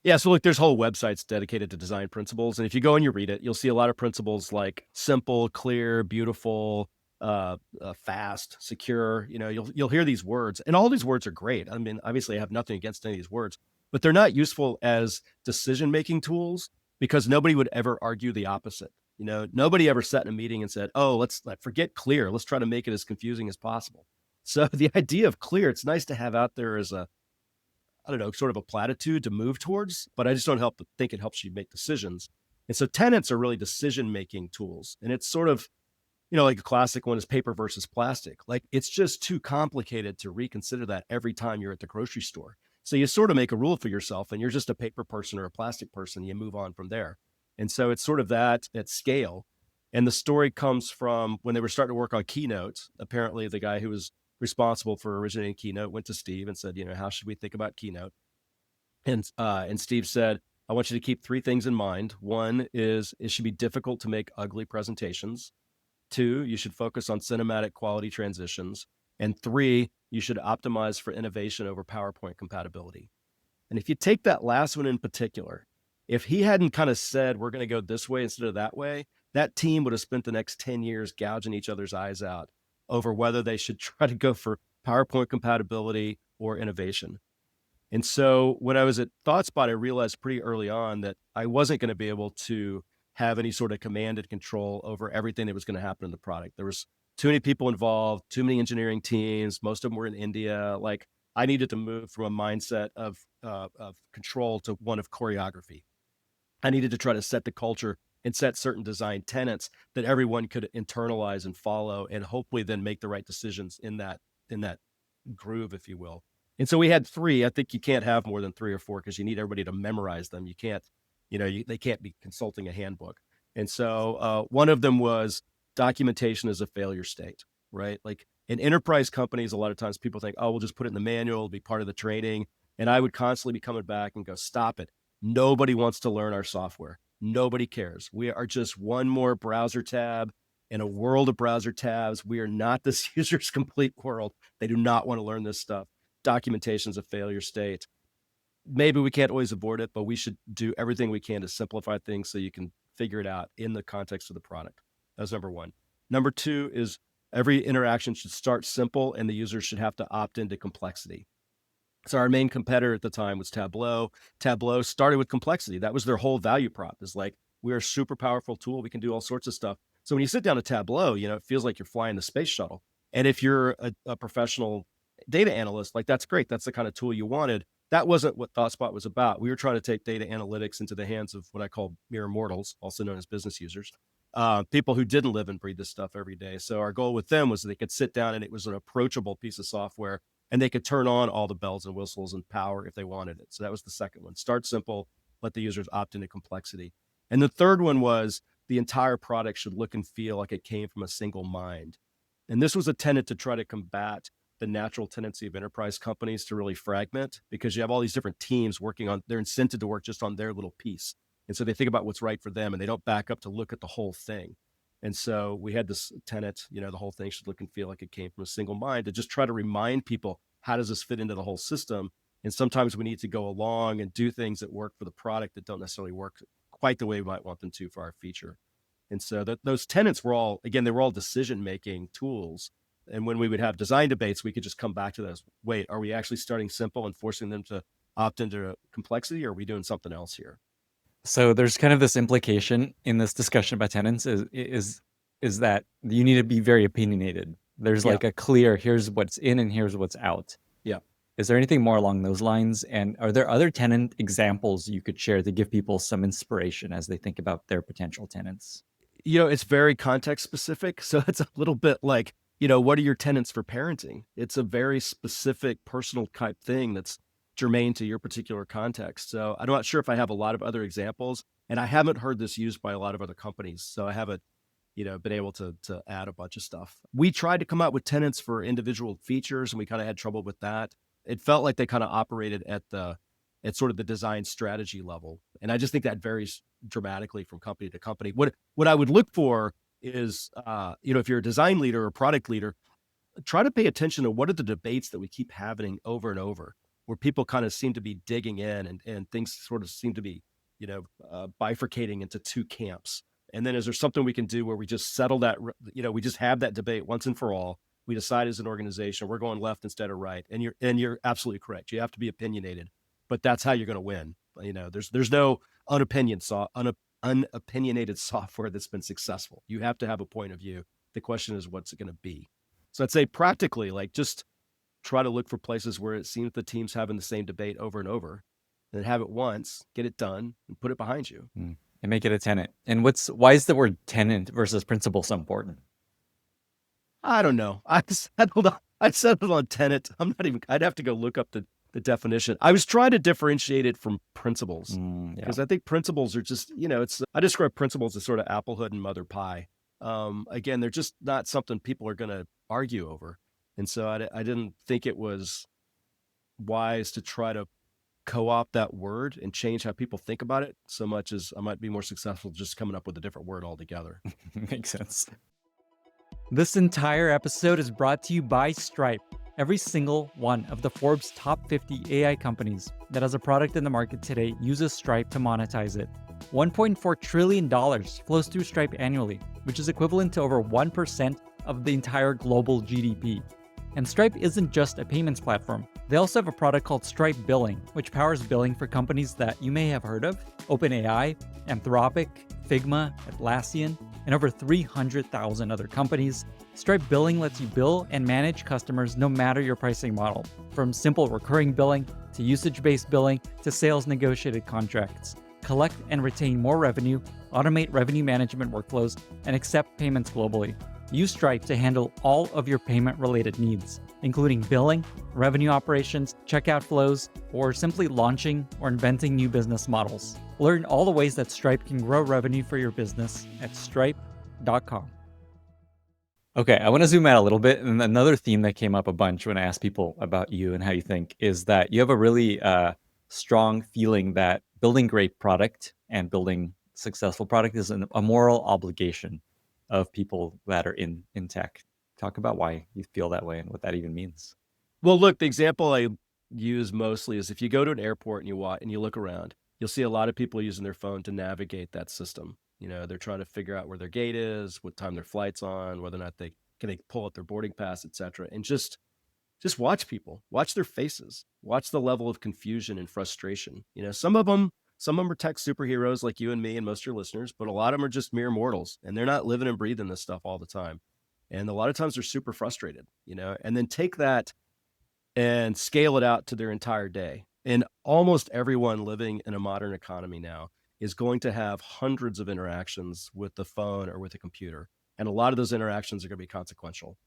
Yeah, so look, there's whole websites dedicated to design principles. And if you go and you read it, you'll see a lot of principles like simple, clear, beautiful, fast, secure. You'll hear these words, and all these words are great. I mean, obviously I have nothing against any of these words, but they're not useful as decision-making tools because nobody would ever argue the opposite. Nobody ever sat in a meeting and said, oh, let's forget clear. Let's try to make it as confusing as possible. So the idea of clear, it's nice to have out there as I don't know, sort of a platitude to move towards, but I just don't think it helps you make decisions. And so tenets are really decision-making tools. And it's sort of, like a classic one is paper versus plastic. Like it's just too complicated to reconsider that every time you're at the grocery store. So you sort of make a rule for yourself and you're just a paper person or a plastic person. You move on from there. And so it's sort of that at scale. And the story comes from when they were starting to work on Keynote. Apparently the guy who was responsible for originating Keynote went to Steve and said, how should we think about Keynote? And Steve said, I want you to keep three things in mind. One is it should be difficult to make ugly presentations. Two, you should focus on cinematic quality transitions. And three, you should optimize for innovation over PowerPoint compatibility. And if you take that last one in particular, if he hadn't kind of said, we're going to go this way instead of that way, that team would have spent the next 10 years gouging each other's eyes out over whether they should try to go for PowerPoint compatibility or innovation. And so when I was at ThoughtSpot, I realized pretty early on that I wasn't going to be able to have any sort of command and control over everything that was going to happen in the product. There was too many people involved, too many engineering teams. Most of them were in India. Like I needed to move from a mindset of control to one of choreography. I needed to try to set the culture and set certain design tenets that everyone could internalize and follow, and hopefully then make the right decisions in that groove, if you will. And so we had three. I think you can't have more than three or four because you need everybody to memorize them. You can't, they can't be consulting a handbook. And so one of them was documentation is a failure state, right? Like in enterprise companies, a lot of times people think, oh, we'll just put it in the manual, it'll be part of the training. And I would constantly be coming back and go, stop it. Nobody wants to learn our software. Nobody cares. We are just one more browser tab in a world of browser tabs. We are not this user's complete world. They do not want to learn this stuff. Documentation is a failure state. Maybe we can't always avoid it, but we should do everything we can to simplify things so you can figure it out in the context of the product. That's number one. Number two is every interaction should start simple and the user should have to opt into complexity. So our main competitor at the time was Tableau. Tableau started with complexity. That was their whole value prop, is like, we're a super powerful tool. We can do all sorts of stuff. So when you sit down at Tableau, it feels like you're flying the space shuttle. And if you're a professional data analyst, like that's great. That's the kind of tool you wanted. That wasn't what ThoughtSpot was about. We were trying to take data analytics into the hands of what I call mere mortals, also known as business users, people who didn't live and breathe this stuff every day. So our goal with them was that they could sit down and it was an approachable piece of software and they could turn on all the bells and whistles and power if they wanted it. So that was the second one. Start simple, let the users opt into complexity. And the third one was the entire product should look and feel like it came from a single mind. And this was a tenet to try to combat the natural tendency of enterprise companies to really fragment, because you have all these different teams working on, they're incented to work just on their little piece. And so they think about what's right for them and they don't back up to look at the whole thing. And so we had this tenet, the whole thing should look and feel like it came from a single mind, to just try to remind people, how does this fit into the whole system? And sometimes we need to go along and do things that work for the product that don't necessarily work quite the way we might want them to for our feature. And so those tenets were all, again, they were all decision-making tools. And when we would have design debates, we could just come back to those. Wait, are we actually starting simple and forcing them to opt into complexity, or are we doing something else here? So there's kind of this implication in this discussion about tenants is that you need to be very opinionated. There's like a clear, here's what's in and here's what's out. Yeah. Is there anything more along those lines? And are there other tenant examples you could share to give people some inspiration as they think about their potential tenants? It's very context specific. So it's a little bit like, what are your tenets for parenting? It's a very specific personal type thing that's germane to your particular context. So I'm not sure if I have a lot of other examples, and I haven't heard this used by a lot of other companies. So I haven't, been able to add a bunch of stuff. We tried to come out with tenets for individual features and we kind of had trouble with that. It felt like they kind of operated at sort of the design strategy level. And I just think that varies dramatically from company to company. What I would look for is, if you're a design leader or product leader, try to pay attention to what are the debates that we keep having over and over, where people kind of seem to be digging in and things sort of seem to be, bifurcating into two camps. And then is there something we can do where we just settle that, we just have that debate once and for all. We decide as an organization, we're going left instead of right. And you're absolutely correct. You have to be opinionated, but that's how you're going to win. There's no unopinionated software that's been successful. You have to have a point of view. The question is, what's it going to be? So I'd say practically, like, just try to look for places where it seems the team's having the same debate over and over, and have it once, get it done, and put it behind you. And make it a tenet. And why is the word tenant versus principle so important? I don't know. I settled on tenet. I'd have to go look up the definition. I was trying to differentiate it from principles, because I think principles are just, I describe principles as sort of applehood and mother pie. Again, they're just not something people are going to argue over. And so I didn't think it was wise to try to co-opt that word and change how people think about it so much as I might be more successful just coming up with a different word altogether. Makes sense. This entire episode is brought to you by Stripe. Every single one of the Forbes top 50 AI companies that has a product in the market today uses Stripe to monetize it. $1.4 trillion flows through Stripe annually, which is equivalent to over 1% of the entire global GDP. And Stripe isn't just a payments platform. They also have a product called Stripe Billing, which powers billing for companies that you may have heard of: OpenAI, Anthropic, Figma, Atlassian, and over 300,000 other companies. Stripe Billing lets you bill and manage customers no matter your pricing model, from simple recurring billing to usage-based billing to sales negotiated contracts. Collect and retain more revenue, automate revenue management workflows, and accept payments globally. Use Stripe to handle all of your payment-related needs, including billing, revenue operations, checkout flows, or simply launching or inventing new business models. Learn all the ways that Stripe can grow revenue for your business at stripe.com. Okay, I want to zoom out a little bit. And another theme that came up a bunch when I asked people about you and how you think is that you have a really strong feeling that building great product and building successful product is a moral obligation of people that are in tech. Talk about why you feel that way and what that even means. Well, look, the example I use mostly is if you go to an airport and you look around, you'll see a lot of people using their phone to navigate that system. They're trying to figure out where their gate is, what time their flight's on, whether or not they pull up their boarding pass, etc. And just watch people, watch their faces, watch the level of confusion and frustration. Some of them are tech superheroes like you and me and most of your listeners, but a lot of them are just mere mortals, and they're not living and breathing this stuff all the time. And a lot of times they're super frustrated, and then take that and scale it out to their entire day. And almost everyone living in a modern economy now is going to have hundreds of interactions with the phone or with a computer. And a lot of those interactions are going to be consequential.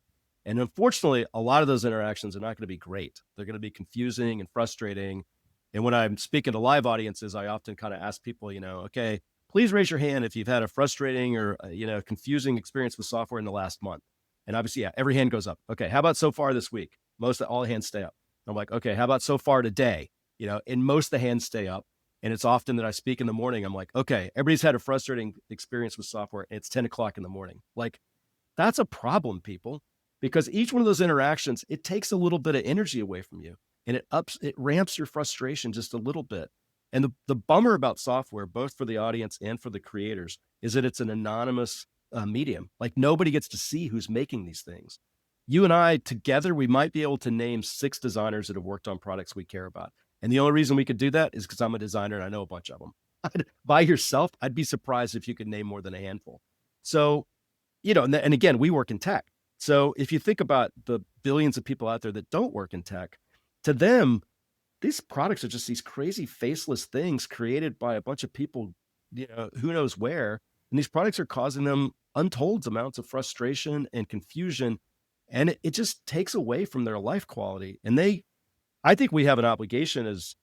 And unfortunately, a lot of those interactions are not going to be great. They're going to be confusing and frustrating. And when I'm speaking to live audiences, I often kind of ask people, okay, please raise your hand if you've had a frustrating or, confusing experience with software in the last month. And obviously, yeah, every hand goes up. Okay, how about so far this week? All hands stay up. I'm like, okay, how about so far today? And most of the hands stay up. And it's often that I speak in the morning. I'm like, okay, everybody's had a frustrating experience with software. And it's 10 o'clock in the morning. Like, that's a problem, people, because each one of those interactions, it takes a little bit of energy away from you, and it ramps your frustration just a little bit. And the bummer about software, both for the audience and for the creators, is that it's an anonymous medium. Like, nobody gets to see who's making these things. You and I together, we might be able to name 6 designers that have worked on products we care about. And the only reason we could do that is because I'm a designer and I know a bunch of them. By yourself, I'd be surprised if you could name more than a handful. So, and again, we work in tech. So if you think about the billions of people out there that don't work in tech, to them, these products are just these crazy faceless things created by a bunch of people, who knows where. And these products are causing them untold amounts of frustration and confusion. And it just takes away from their life quality. And I think we have an obligation as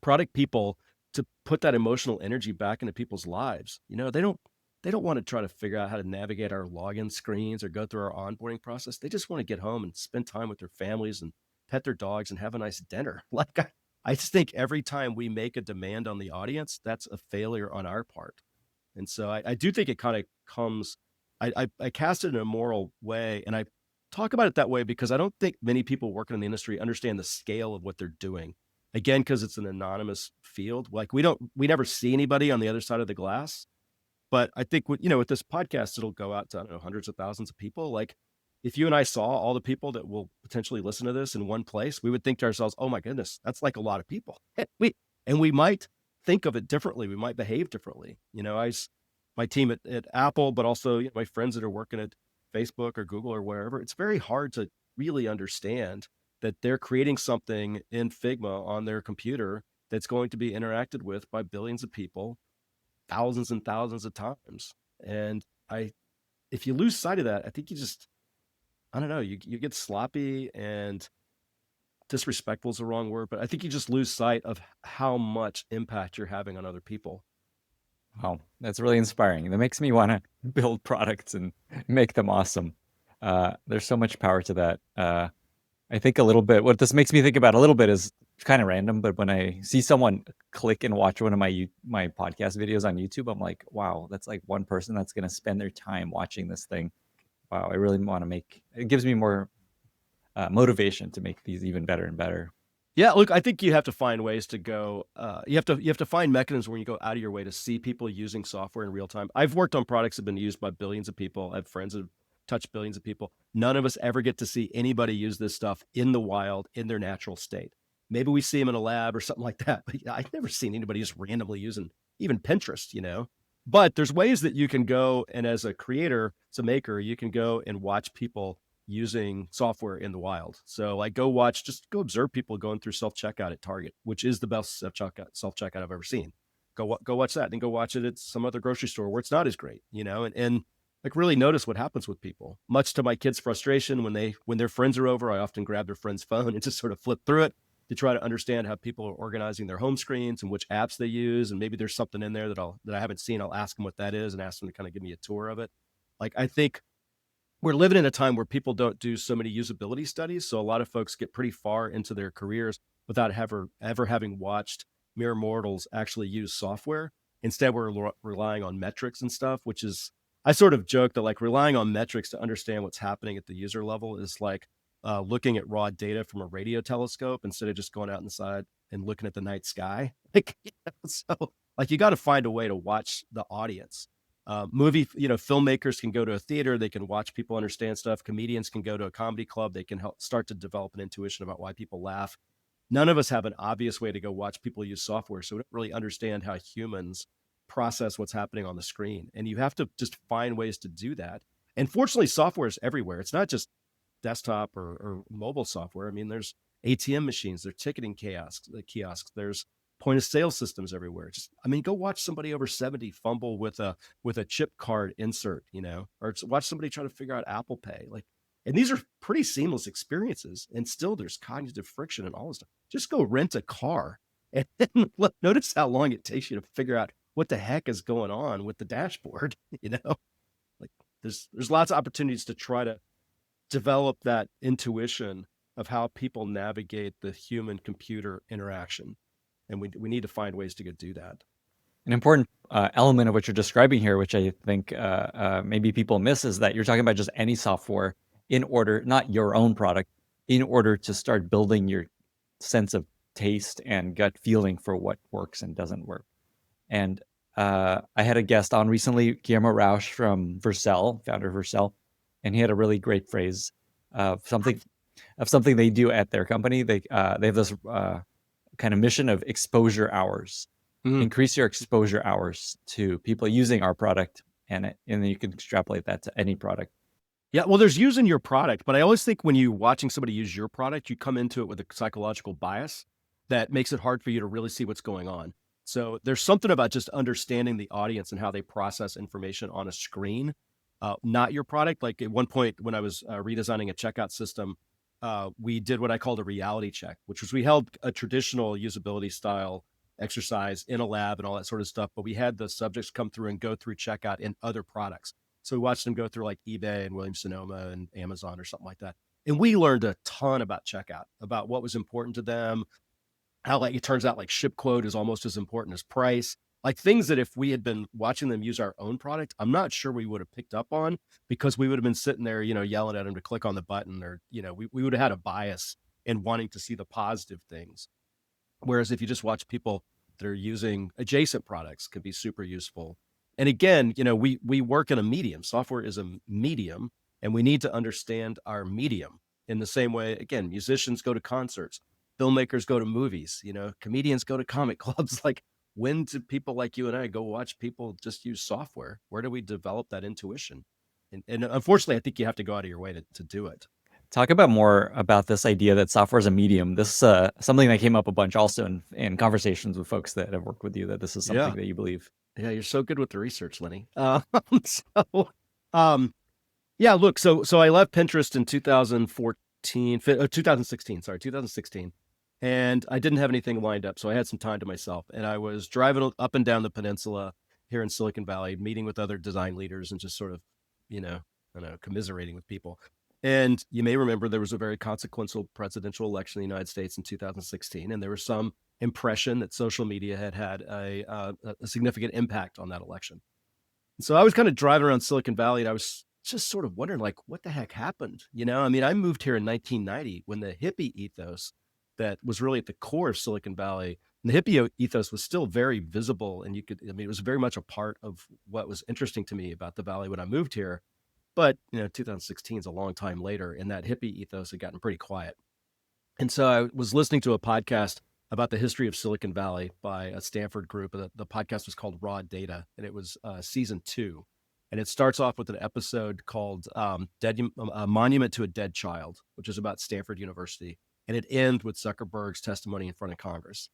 product people to put that emotional energy back into people's lives. They don't want to try to figure out how to navigate our login screens or go through our onboarding process. They just want to get home and spend time with their families and pet their dogs and have a nice dinner. Like, I just think every time we make a demand on the audience, that's a failure on our part. And so I do think it kind of comes, I cast it in a moral way, and I talk about it that way because I don't think many people working in the industry understand the scale of what they're doing. Again, because it's an anonymous field. Like, we never see anybody on the other side of the glass. But I think with this podcast, it'll go out to, I don't know, hundreds of thousands of people. Like, if you and I saw all the people that will potentially listen to this in one place, we would think to ourselves, oh my goodness, that's like a lot of people. We might think of it differently. We might behave differently. My team at Apple, but also my friends that are working at Facebook or Google or wherever, it's very hard to really understand that they're creating something in Figma on their computer that's going to be interacted with by billions of people thousands and thousands of times. And if you lose sight of that, I think I don't know, you get sloppy, and disrespectful is the wrong word, but I think you just lose sight of how much impact you're having on other people. Wow, that's really inspiring. That makes me want to build products and make them awesome. There's so much power to that. I think a little bit, what this makes me think about a little bit is kind of random, but when I see someone click and watch one of my podcast videos on YouTube, I'm like, wow, that's like one person that's going to spend their time watching this thing. Wow, I really want to it gives me more motivation to make these even better and better. Yeah, look, I think you have to find ways to go. You have to find mechanisms where you go out of your way to see people using software in real time. I've worked on products that have been used by billions of people. I have friends that have touch billions of people. None of us ever get to see anybody use this stuff in the wild in their natural state. Maybe we see them in a lab or something like that, but I've never seen anybody just randomly using even Pinterest, But there's ways that you can go, and as a creator, as a maker, you can go and watch people using software in the wild. So like just go observe people going through self-checkout at Target, which is the best self-checkout I've ever seen. Go watch that, then go watch it at some other grocery store where it's not as great, and like really notice what happens with people. Much to my kids' frustration, when their friends are over, I often grab their friend's phone and just sort of flip through it to try to understand how people are organizing their home screens and which apps they use. And maybe there's something in there that I haven't seen. I'll ask them what that is and ask them to kind of give me a tour of it. Like, I think we're living in a time where people don't do so many usability studies. So a lot of folks get pretty far into their careers without ever having watched mere mortals actually use software. Instead, we're relying on metrics and stuff, which is, I sort of joke that like relying on metrics to understand what's happening at the user level is like looking at raw data from a radio telescope instead of just going out inside and looking at the night sky. Like, so like you got to find a way to watch the audience. Filmmakers can go to a theater, they can watch people understand stuff. Comedians can go to a comedy club, they can help start to develop an intuition about why people laugh. None of us have an obvious way to go watch people use software, so we don't really understand how humans process what's happening on the screen. And you have to just find ways to do that. And fortunately, software is everywhere. It's not just desktop or mobile software. I mean, there's ATM machines, there's ticketing kiosks, there's point of sale systems everywhere. Go watch somebody over 70 fumble with a chip card insert, or watch somebody try to figure out Apple Pay. And these are pretty seamless experiences. And still there's cognitive friction and all this stuff. Just go rent a car and notice how long it takes you to figure out what the heck is going on with the dashboard. Like there's lots of opportunities to try to develop that intuition of how people navigate the human computer interaction. And we need to find ways to go do that. An important element of what you're describing here, which I think maybe people miss, is that you're talking about just any software in order, not your own product, in order to start building your sense of taste and gut feeling for what works and doesn't work. And I had a guest on recently, Guillermo Rausch from Vercel, founder of Vercel, and he had a really great phrase of something they do at their company. They have this kind of mission of exposure hours. Increase your exposure hours to people using our product, and then you can extrapolate that to any product. Yeah, well, there's using your product, but I always think when you're watching somebody use your product, you come into it with a psychological bias that makes it hard for you to really see what's going on. So there's something about just understanding the audience and how they process information on a screen, not your product. Like at one point when I was redesigning a checkout system, we did what I called a reality check, which was we held a traditional usability style exercise in a lab and all that sort of stuff, but we had the subjects come through and go through checkout in other products. So we watched them go through like eBay and Williams-Sonoma and Amazon or something like that. And we learned a ton about checkout, about what was important to them, how like it turns out like ship quote is almost as important as price, like things that if we had been watching them use our own product, I'm not sure we would have picked up on, because we would have been sitting there, yelling at them to click on the button, or, we would have had a bias in wanting to see the positive things. Whereas if you just watch people that are using adjacent products, can be super useful. And again, we work in a medium. Software is a medium, and we need to understand our medium in the same way. Again, musicians go to concerts, filmmakers go to movies, comedians go to comic clubs. Like, when do people like you and I go watch people just use software? Where do we develop that intuition? And unfortunately, I think you have to go out of your way to do it. Talk about more about this idea that software is a medium. This is something that came up a bunch also in conversations with folks that have worked with you, that this is something that you believe. Yeah, you're so good with the research, Lenny. Yeah, look, so I left Pinterest in 2016, and I didn't have anything lined up, so I had some time to myself, and I was driving up and down the peninsula here in Silicon Valley, meeting with other design leaders and just sort of, commiserating with people. And you may remember there was a very consequential presidential election in the United States in 2016, and there was some impression that social media had a significant impact on that election. And so I was kind of driving around Silicon Valley, and I was just sort of wondering, like, what the heck happened? I moved here in 1990 when the hippie ethos that was really at the core of Silicon Valley, and the hippie ethos was still very visible, and it was very much a part of what was interesting to me about the Valley when I moved here. But 2016 is a long time later, and that hippie ethos had gotten pretty quiet. And so I was listening to a podcast about the history of Silicon Valley by a Stanford group. The podcast was called Raw Data, and it was season 2. And it starts off with an episode called Monument to a Dead Child, which is about Stanford University. And it ends with Zuckerberg's testimony in front of Congress.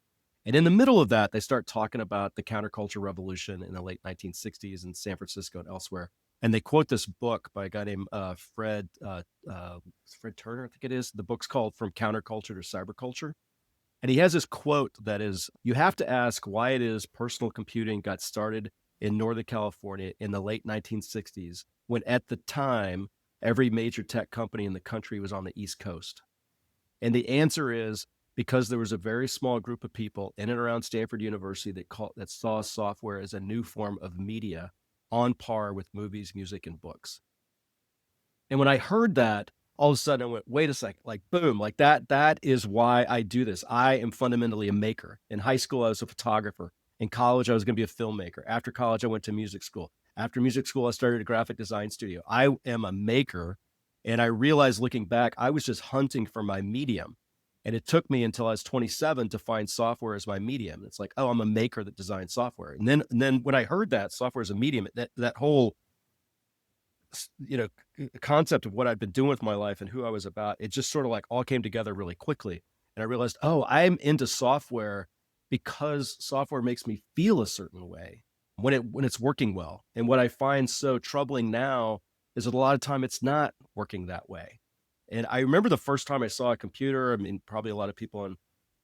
And in the middle of that, they start talking about the counterculture revolution in the late 1960s in San Francisco and elsewhere. And they quote this book by a guy named Fred Turner, I think it is. The book's called From Counterculture to Cyberculture. And he has this quote that is, you have to ask why it is personal computing got started in Northern California in the late 1960s, when at the time, every major tech company in the country was on the East Coast. And the answer is because there was a very small group of people in and around Stanford University that saw software as a new form of media on par with movies, music, and books. And when I heard that, all of a sudden I went, wait a second, like boom, like that is why I do this. I am fundamentally a maker. In high school, I was a photographer. In college, I was going to be a filmmaker. After college, I went to music school. After music school, I started a graphic design studio. I am a maker. And I realized looking back, I was just hunting for my medium. And it took me until I was 27 to find software as my medium. It's like, oh, I'm a maker that designs software. And then when I heard that software as a medium, that whole concept of what I'd been doing with my life and who I was about, it just sort of like all came together really quickly. And I realized, oh, I'm into software because software makes me feel a certain way when it's working well. And what I find so troubling now is that a lot of time it's not working that way. And I remember the first time I saw a computer. I mean, probably a lot of people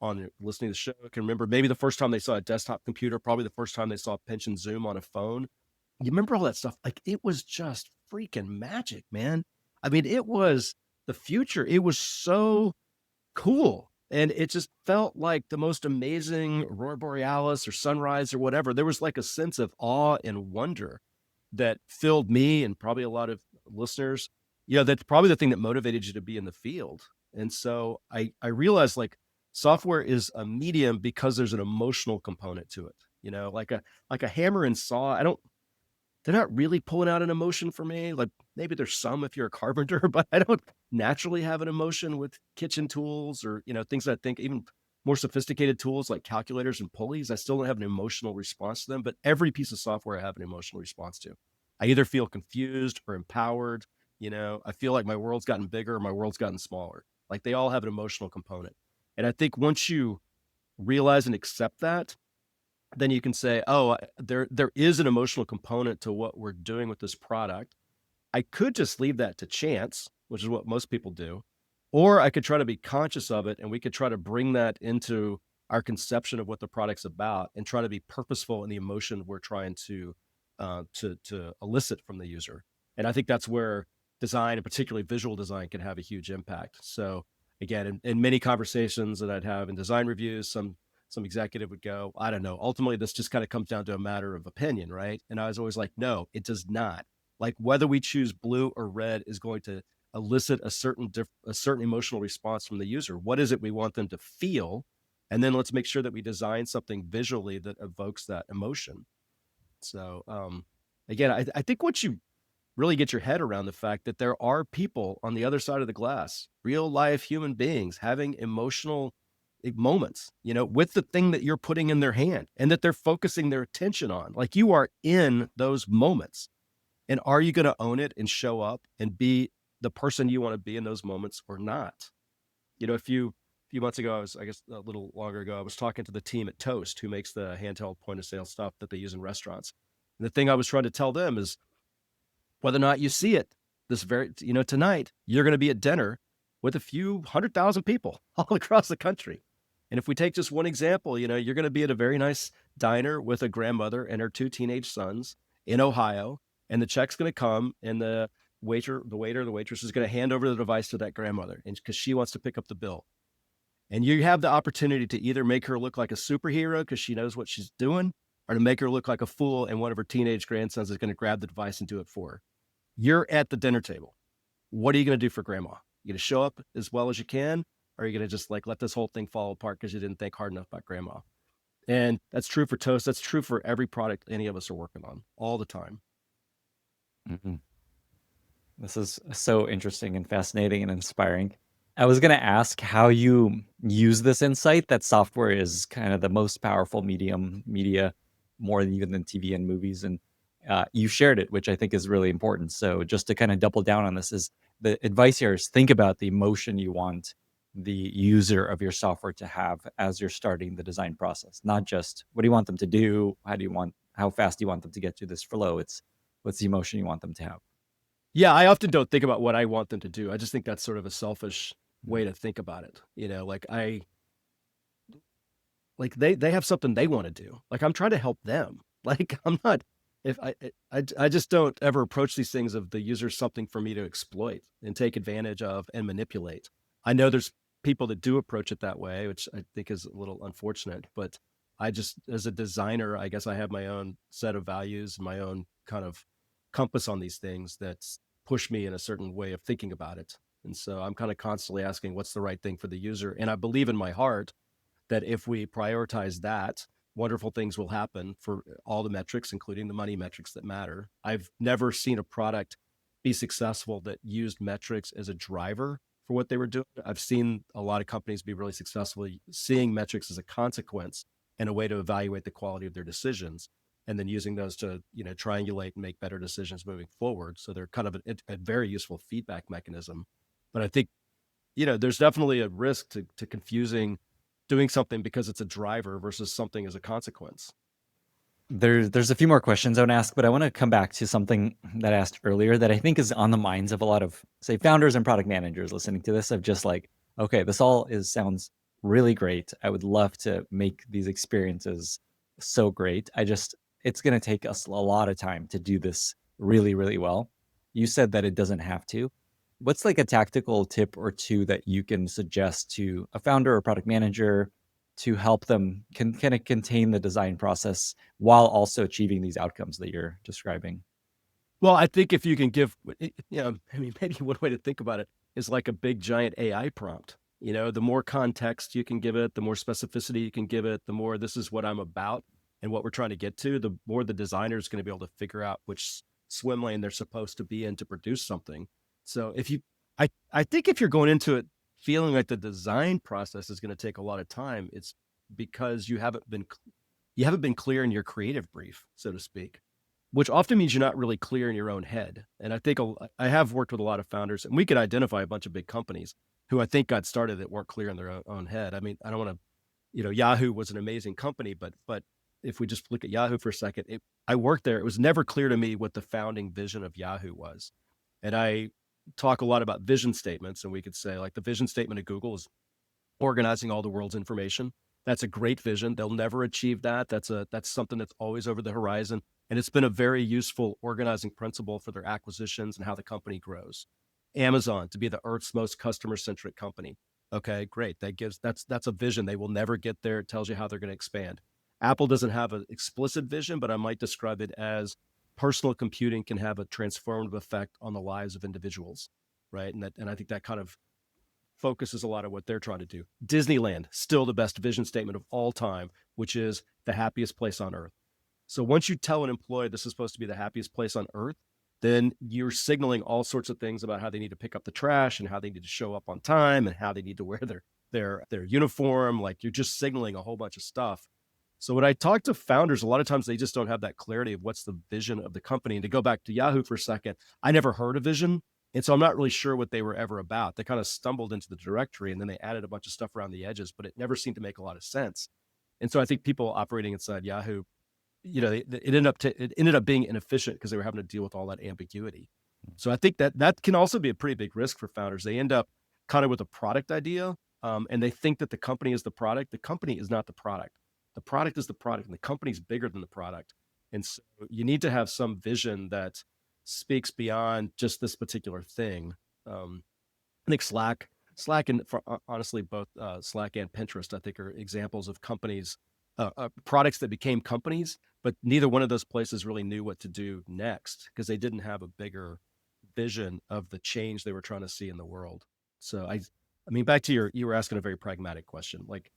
on listening to the show can remember maybe the first time they saw a desktop computer, probably the first time they saw Pinch and Zoom on a phone. You remember all that stuff? Like, it was just freaking magic, man. I mean, it was the future. It was so cool. And it just felt like the most amazing aurora borealis or sunrise or whatever. There was like a sense of awe and wonder that filled me and probably a lot of listeners. That's probably the thing that motivated you to be in the field. And so I realized like software is a medium because there's an emotional component to it. Like a hammer and saw. They're not really pulling out an emotion for me. Like maybe there's some if you're a carpenter, but I don't naturally have an emotion with kitchen tools or, things that I think even more sophisticated tools like calculators and pulleys. I still don't have an emotional response to them, but every piece of software I have an emotional response to. I either feel confused or empowered. I feel like my world's gotten bigger, or my world's gotten smaller. Like they all have an emotional component. And I think once you realize and accept that, then you can say, oh, there is an emotional component to what we're doing with this product. I could just leave that to chance, which is what most people do, or I could try to be conscious of it, and we could try to bring that into our conception of what the product's about and try to be purposeful in the emotion we're trying to elicit from the user. And I think that's where design, and particularly visual design, can have a huge impact. So again, in many conversations that I'd have in design reviews, some executive would go, I don't know, ultimately this just kind of comes down to a matter of opinion, right? And I was always like, no, it does not. Like whether we choose blue or red is going to elicit a certain emotional response from the user. What is it we want them to feel? And then let's make sure that we design something visually that evokes that emotion. So again, I think once you really get your head around the fact that there are people on the other side of the glass, real life human beings having emotional moments, with the thing that you're putting in their hand and that they're focusing their attention on. Like you are in those moments. And are you going to own it and show up and be the person you want to be in those moments or not? A few months ago, I guess a little longer ago, I was talking to the team at Toast who makes the handheld point of sale stuff that they use in restaurants. And the thing I was trying to tell them is whether or not you see it tonight, you're going to be at dinner with a few 100,000 people all across the country. And if we take just one example, you're going to be at a very nice diner with a grandmother and her 2 teenage sons in Ohio, and the check's going to come, and the waiter, the waitress is going to hand over the device to that grandmother, and because she wants to pick up the bill. And you have the opportunity to either make her look like a superhero because she knows what she's doing, or to make her look like a fool, and one of her teenage grandsons is going to grab the device and do it for her. You're at the dinner table. What are you going to do for grandma? You going to show up as well as you can? Or are you going to just like let this whole thing fall apart because you didn't think hard enough about grandma? And that's true for Toast. That's true for every product any of us are working on all the time. Mm-hmm. This is so interesting and fascinating and inspiring. I was going to ask how you use this insight that software is kind of the most powerful media, more even than TV and movies. And you shared it, which I think is really important. So just to kind of double down on this, is the advice here is think about the emotion you want the user of your software to have as you're starting the design process, not just what do you want them to do, how fast do you want them to get through this flow. It's what's the emotion you want them to have. Yeah, I often don't think about what I want them to do. I just think that's sort of a selfish way Mm. to think about it. Like they have something they want to do. Like I'm trying to help them. Like I'm not if I just don't ever approach these things of the user something for me to exploit and take advantage of and manipulate. I know there's people that do approach it that way, which I think is a little unfortunate, but I just as a designer, I guess I have my own set of values, my own kind of compass on these things that's push me in a certain way of thinking about it. And so I'm kind of constantly asking what's the right thing for the user. And I believe in my heart that if we prioritize that, wonderful things will happen for all the metrics, including the money metrics that matter. I've never seen a product be successful that used metrics as a driver for what they were doing. I've seen a lot of companies be really successful seeing metrics as a consequence and a way to evaluate the quality of their decisions and then using those to triangulate and make better decisions moving forward. So they're kind of a very useful feedback mechanism. But I think there's definitely a risk to confusing doing something because it's a driver versus something as a consequence. There's a few more questions I want to ask, but I want to come back to something that I asked earlier that I think is on the minds of a lot of, say, founders and product managers listening to this, of just like, okay, this all is sounds really great. I would love to make these experiences so great. It's going to take us a lot of time to do this really, really well. You said that it doesn't have to. What's like a tactical tip or two that you can suggest to a founder or product manager to help them kind of contain the design process while also achieving these outcomes that you're describing? Well, I think if you can give, I mean, maybe one way to think about it is like a big giant AI prompt. The more context you can give it, the more specificity you can give it, the more this is what I'm about and what we're trying to get to, the more the designer is going to be able to figure out which swim lane they're supposed to be in to produce something. So I think if you're going into it feeling like the design process is going to take a lot of time, it's because you haven't been clear in your creative brief, so to speak, which often means you're not really clear in your own head. And I think I have worked with a lot of founders, and we could identify a bunch of big companies who I think got started that weren't clear in their own head. I mean, I don't want to, Yahoo was an amazing company, but if we just look at Yahoo for a second, I worked there. It was never clear to me what the founding vision of Yahoo was. And I talk a lot about vision statements, and we could say like the vision statement of Google is organizing all the world's information. That's a great vision. They'll never achieve that. That's something that's always over the horizon. And it's been a very useful organizing principle for their acquisitions and how the company grows. Amazon to be the Earth's most customer-centric company. Okay, great. That's a vision. They will never get there. It tells you how they're going to expand. Apple doesn't have an explicit vision, but I might describe it as personal computing can have a transformative effect on the lives of individuals, right? And I think that kind of focuses a lot of what they're trying to do. Disneyland, still the best vision statement of all time, which is the happiest place on earth. So once you tell an employee this is supposed to be the happiest place on earth, then you're signaling all sorts of things about how they need to pick up the trash and how they need to show up on time and how they need to wear their uniform. Like you're just signaling a whole bunch of stuff. So when I talk to founders, a lot of times they just don't have that clarity of what's the vision of the company. And to go back to Yahoo for a second, I never heard a vision. And so I'm not really sure what they were ever about. They kind of stumbled into the directory and then they added a bunch of stuff around the edges, but it never seemed to make a lot of sense. And so I think people operating inside Yahoo, it ended up being inefficient because they were having to deal with all that ambiguity. So I think that can also be a pretty big risk for founders. They end up kind of with a product idea, and they think that the company is the product. The company is not the product. The product is the product, and the company's bigger than the product. And so you need to have some vision that speaks beyond just this particular thing. I think Slack, and honestly, both Slack and Pinterest, I think, are examples of companies, products that became companies, but neither one of those places really knew what to do next because they didn't have a bigger vision of the change they were trying to see in the world. So I mean, back to you were asking a very pragmatic question. Like,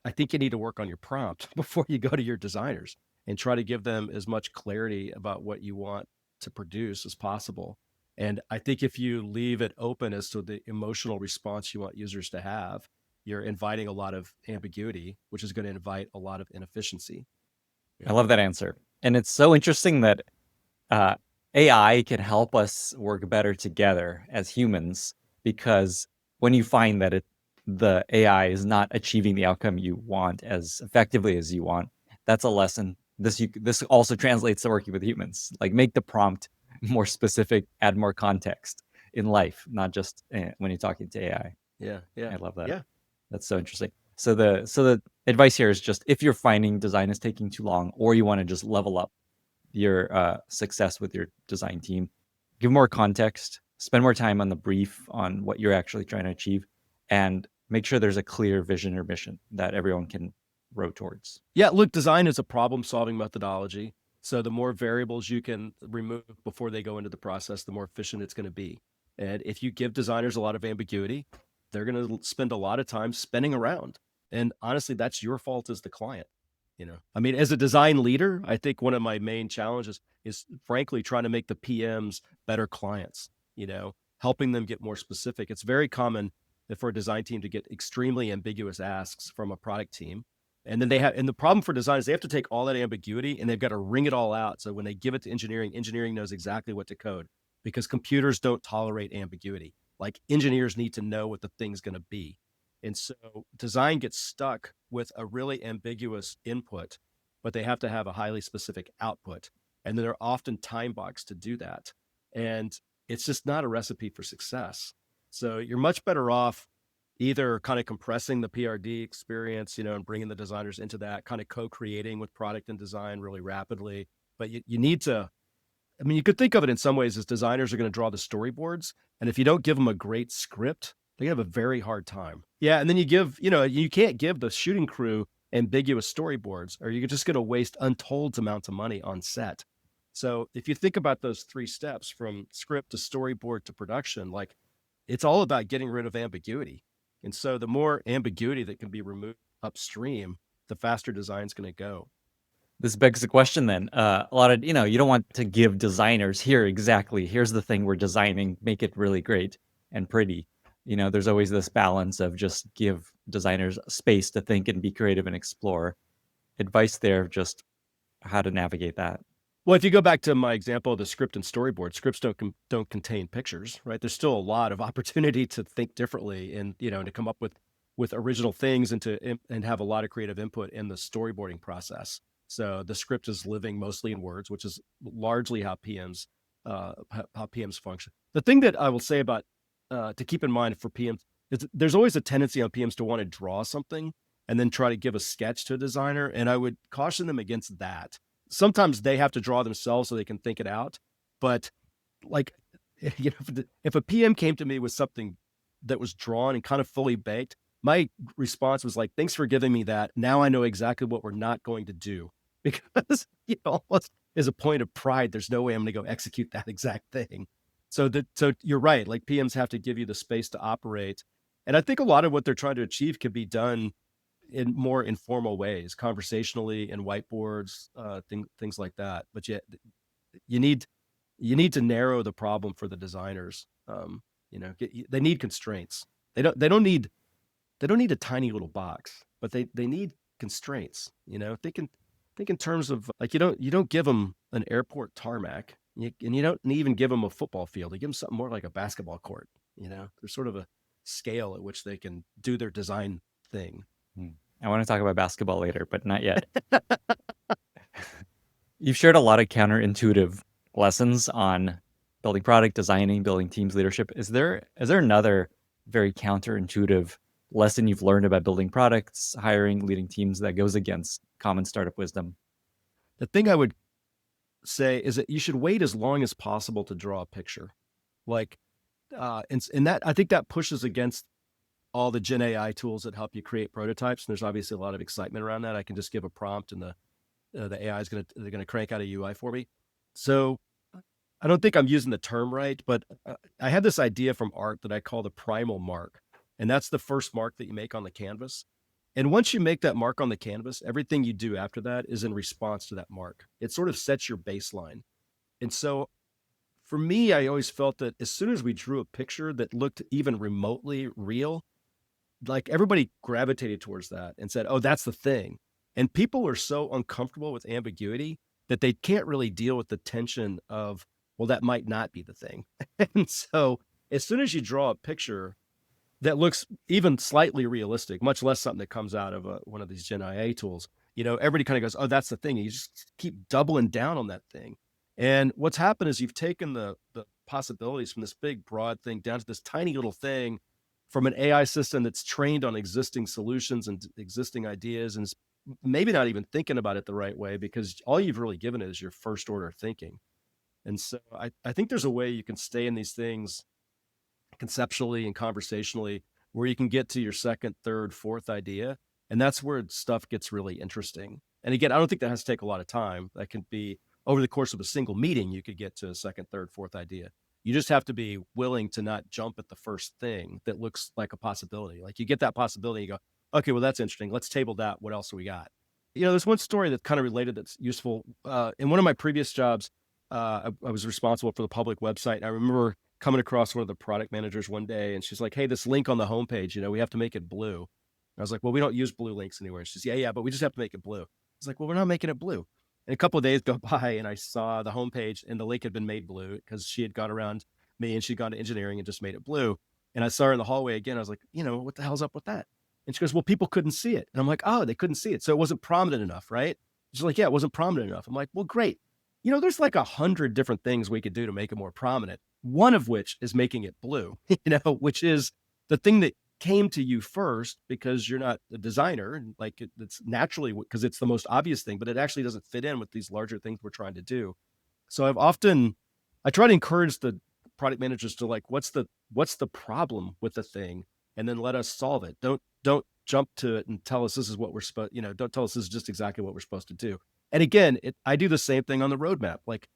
I think you need to work on your prompt before you go to your designers, and try to give them as much clarity about what you want to produce as possible. And then And I think if you leave it open as to the emotional response you want users to have, you're inviting a lot of ambiguity, which is going to invite a lot of inefficiency. I love that answer. And it's so interesting that uh, AI can help us work better together as humans, because when you find that the AI is not achieving the outcome you want as effectively as you want, that's a lesson. This also translates to working with humans. Like, make the prompt more specific, add more context in life, not just when you're talking to AI. Yeah, yeah, I love that. yeah. That's so interesting. So the advice here is just, if you're finding design is taking too long, or you want to just level up your success with your design team, give more context, spend more time on the brief on what you're actually trying to achieve, and make sure there's a clear vision or mission that everyone can row towards. Yeah, look, design is a problem-solving methodology. So the more variables you can remove before they go into the process, the more efficient it's going to be. And if you give designers a lot of ambiguity, they're going to spend a lot of time spinning around. And honestly, that's your fault as the client. I mean, as a design leader, I think one of my main challenges is frankly trying to make the PMs better clients, helping them get more specific. It's very common for a design team to get extremely ambiguous asks from a product team. And then and the problem for design is they have to take all that ambiguity and they've got to wring it all out. So when they give it to engineering, engineering knows exactly what to code, because computers don't tolerate ambiguity. Like, engineers need to know what the thing's going to be. And so design gets stuck with a really ambiguous input, but they have to have a highly specific output. And then they're often time boxed to do that. And it's just not a recipe for success. So you're much better off either kind of compressing the PRD experience, and bringing the designers into that, kind of co-creating with product and design really rapidly. But you need to, I mean, you could think of it in some ways as designers are going to draw the storyboards. And if you don't give them a great script, they have a very hard time. Yeah. And then you can't give the shooting crew ambiguous storyboards, or you're just going to waste untold amounts of money on set. So if you think about those 3 steps from script to storyboard to production, like, it's all about getting rid of ambiguity. And so the more ambiguity that can be removed upstream, the faster design's going to go. This begs the question then. A lot of, you don't want to give designers, here's the thing we're designing, make it really great and pretty. There's always this balance of just give designers space to think and be creative and explore. Advice there, just how to navigate that. Well, if you go back to my example of the script and storyboard, scripts don't contain pictures, right? There's still a lot of opportunity to think differently and, to come up with original things and have a lot of creative input in the storyboarding process. So the script is living mostly in words, which is largely how PMs function. The thing that I will say about to keep in mind for PMs is there's always a tendency on PMs to want to draw something and then try to give a sketch to a designer, and I would caution them against that. Sometimes they have to draw themselves so they can think it out, but like, if a PM came to me with something that was drawn and kind of fully baked, my response was like, thanks for giving me that. Now I know exactly what we're not going to do, because almost as a point of pride, there's no way I'm going to go execute that exact thing. So you're right. Like, PMs have to give you the space to operate. And I think a lot of what they're trying to achieve can be done in more informal ways, conversationally, and whiteboards, things like that. But yet you need to narrow the problem for the designers. They need constraints. They don't need a tiny little box, but they need constraints. Think in terms of, like, you don't give them an airport tarmac, and you don't even give them a football field. You give them something more like a basketball court. There's sort of a scale at which they can do their design thing. I want to talk about basketball later, but not yet. You've shared a lot of counterintuitive lessons on building product, designing, building teams, leadership. Is there another very counterintuitive lesson you've learned about building products, hiring, leading teams that goes against common startup wisdom? The thing I would say is that you should wait as long as possible to draw a picture. Like, and that, I think that pushes against all the Gen AI tools that help you create prototypes. And there's obviously a lot of excitement around that. I can just give a prompt and the AI is they're going to crank out a UI for me. So I don't think I'm using the term right, but I had this idea from art that I call the primal mark. And that's the first mark that you make on the canvas. And once you make that mark on the canvas, everything you do after that is in response to that mark. It sort of sets your baseline. And so for me, I always felt that as soon as we drew a picture that looked even remotely real, like everybody gravitated towards that and said, "Oh, that's the thing." And people are so uncomfortable with ambiguity that they can't really deal with the tension of, well, that might not be the thing. And so, as soon as you draw a picture that looks even slightly realistic, much less something that comes out of one of these Gen IA tools, everybody kind of goes, "Oh, that's the thing." And you just keep doubling down on that thing. And what's happened is you've taken the possibilities from this big broad thing down to this tiny little thing from an AI system that's trained on existing solutions and existing ideas and is maybe not even thinking about it the right way because all you've really given it is your first order thinking. And so I think there's a way you can stay in these things conceptually and conversationally where you can get to your second, third, fourth idea. And that's where stuff gets really interesting. And again, I don't think that has to take a lot of time. That can be over the course of a single meeting, you could get to a second, third, fourth idea. You just have to be willing to not jump at the first thing that looks like a possibility. Like you get that possibility, you go, okay, well, that's interesting. Let's table that. What else do we got? There's one story that's kind of related that's useful. In one of my previous jobs, I was responsible for the public website. I remember coming across one of the product managers one day, and she's like, "Hey, this link on the homepage, we have to make it blue." I was like, "Well, we don't use blue links anywhere." She's, "Yeah, but we just have to make it blue." I was like, "Well, we're not making it blue." And a couple of days go by, and I saw the homepage, and the link had been made blue because she had gone around me, and she'd gone to engineering and just made it blue. And I saw her in the hallway again. I was like, "What the hell's up with that?" And she goes, "Well, people couldn't see it." And I'm like, "Oh, they couldn't see it, so it wasn't prominent enough, right?" She's like, "Yeah, it wasn't prominent enough." I'm like, "Well, great. There's like 100 different things we could do to make it more prominent. One of which is making it blue, which is the thing that came to you first because you're not a designer. And like it's naturally because it's the most obvious thing, but it actually doesn't fit in with these larger things we're trying to do. So I try to encourage the product managers to like, what's the problem with the thing? And then let us solve it. Don't jump to it and tell us this is what we're supposed, don't tell us this is just exactly what we're supposed to do. And again, I do the same thing on the roadmap. Like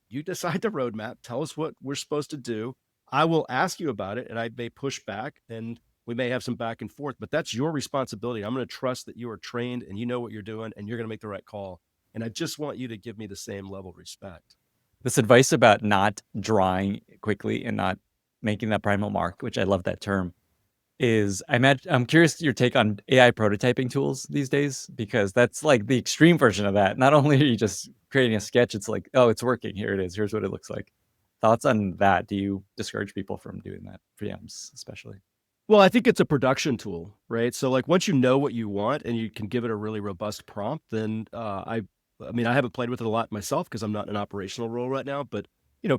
you decide the roadmap, tell us what we're supposed to do. I will ask you about it and I may push back and we may have some back and forth, but that's your responsibility. I'm going to trust that you are trained and you know what you're doing and you're going to make the right call. And I just want you to give me the same level of respect. This advice about not drawing quickly and not making that primal mark, which I love that term, I'm curious your take on AI prototyping tools these days, because that's like the extreme version of that. Not only are you just creating a sketch, it's like, oh, it's working. Here it is. Here's what it looks like. Thoughts on that? Do you discourage people from doing that? PMs especially. Well, I think it's a production tool, right? So like once you know what you want and you can give it a really robust prompt, then I haven't played with it a lot myself because I'm not in an operational role right now, but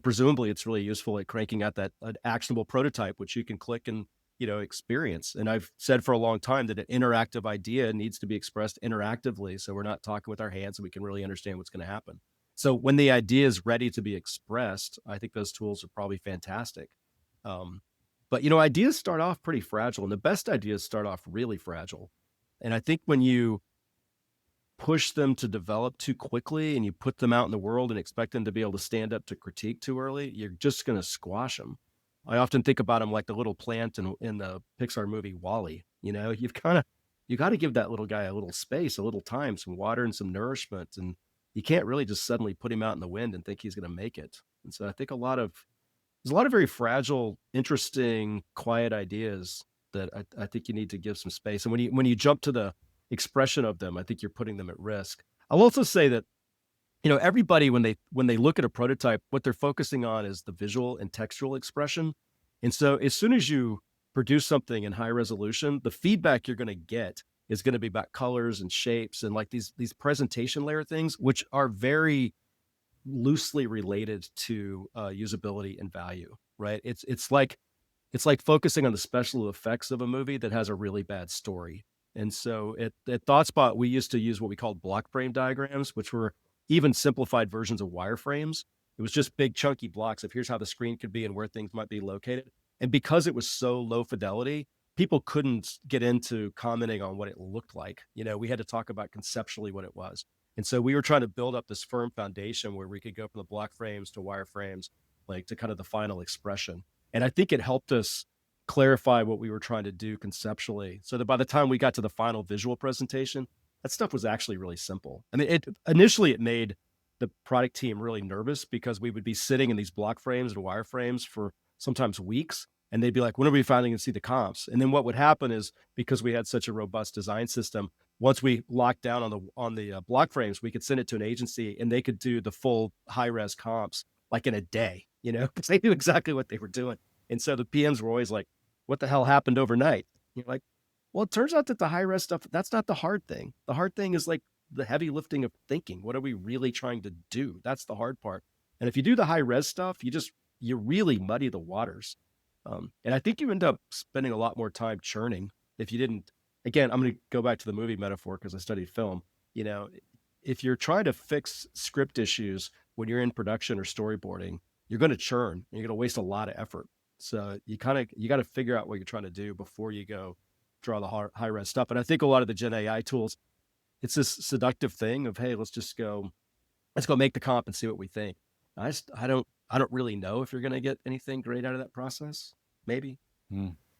presumably it's really useful at cranking out that an actionable prototype, which you can click and experience. And I've said for a long time that an interactive idea needs to be expressed interactively, so we're not talking with our hands and we can really understand what's going to happen. So when the idea is ready to be expressed, I think those tools are probably fantastic. But ideas start off pretty fragile, and the best ideas start off really fragile. And I think when you push them to develop too quickly and you put them out in the world and expect them to be able to stand up to critique too early, you're just going to squash them. I often think about them like the little plant in the Pixar movie WALL-E. You got to give that little guy a little space, a little time, some water and some nourishment. And you can't really just suddenly put him out in the wind and think he's going to make it. And so I think there's a lot of very fragile, interesting, quiet ideas that I think you need to give some space. And when you jump to the expression of them, I think you're putting them at risk. I'll also say that everybody when they look at a prototype, what they're focusing on is the visual and textual expression. And so as soon as you produce something in high resolution, the feedback you're going to get is going to be about colors and shapes and like these presentation layer things, which are very loosely related to usability and value, right? It's like focusing on the special effects of a movie that has a really bad story. And so at ThoughtSpot, we used to use what we called block frame diagrams, which were even simplified versions of wireframes. It was just big chunky blocks of here's how the screen could be and where things might be located. And because it was so low fidelity, people couldn't get into commenting on what it looked like. We had to talk about conceptually what it was. And so we were trying to build up this firm foundation where we could go from the block frames to wireframes, like to kind of the final expression. And I think it helped us clarify what we were trying to do conceptually so that by the time we got to the final visual presentation, that stuff was actually really simple. I mean, initially it made the product team really nervous because we would be sitting in these block frames and wireframes for sometimes weeks. And they'd be like, when are we finally going to see the comps? And then what would happen is, because we had such a robust design system, once we locked down on the block frames, we could send it to an agency and they could do the full high res comps like in a day, because they knew exactly what they were doing. And so the PMs were always like, what the hell happened overnight? You're like, well, it turns out that the high res stuff, that's not the hard thing. The hard thing is like the heavy lifting of thinking. What are we really trying to do? That's the hard part. And if you do the high res stuff, you really muddy the waters. And I think you end up spending a lot more time churning if you didn't. Again, I'm going to go back to the movie metaphor because I studied film. If you're trying to fix script issues when you're in production or storyboarding, you're going to churn and you're going to waste a lot of effort. So you got to figure out what you're trying to do before you go draw the high res stuff. And I think a lot of the Gen AI tools, it's this seductive thing of, hey, let's go make the comp and see what we think. I don't really know if you're going to get anything great out of that process. Maybe.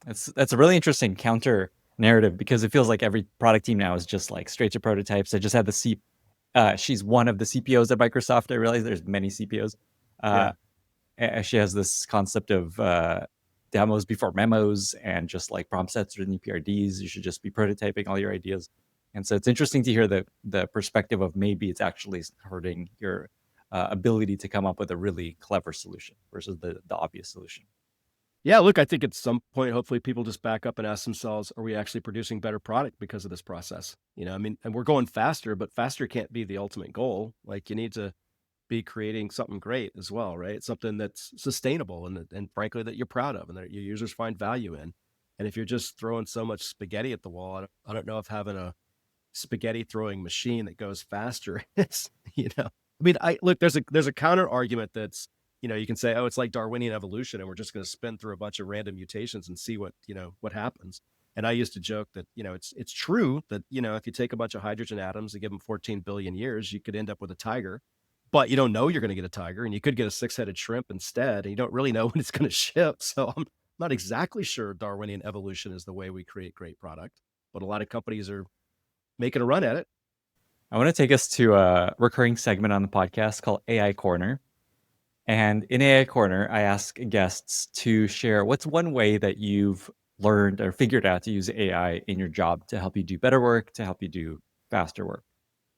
That's a really interesting counter narrative, because it feels like every product team now is just like straight to prototypes. I just had she's one of the CPOs at Microsoft. I realize there's many CPOs. She has this concept of demos before memos, and just like prompt sets or new PRDs. You should just be prototyping all your ideas. And so it's interesting to hear the perspective of maybe it's actually hurting your ability to come up with a really clever solution versus the obvious solution. Yeah, look, I think at some point, hopefully people just back up and ask themselves, are we actually producing better product because of this process? And we're going faster, but faster can't be the ultimate goal. Like, you need to be creating something great as well, right? Something that's sustainable and frankly, that you're proud of and that your users find value in. And if you're just throwing so much spaghetti at the wall, I don't know if having a spaghetti throwing machine that goes faster is, look, there's a counter argument that's, you can say, oh, it's like Darwinian evolution, and we're just going to spin through a bunch of random mutations and see what happens. And I used to joke that, it's true that, if you take a bunch of hydrogen atoms and give them 14 billion years, you could end up with a tiger, but you don't know you're going to get a tiger, and you could get a 6-headed shrimp instead, and you don't really know when it's going to ship. So I'm not exactly sure Darwinian evolution is the way we create great product, but a lot of companies are making a run at it. I want to take us to a recurring segment on the podcast called AI Corner. And in AI Corner, I ask guests to share what's one way that you've learned or figured out to use AI in your job to help you do better work, to help you do faster work.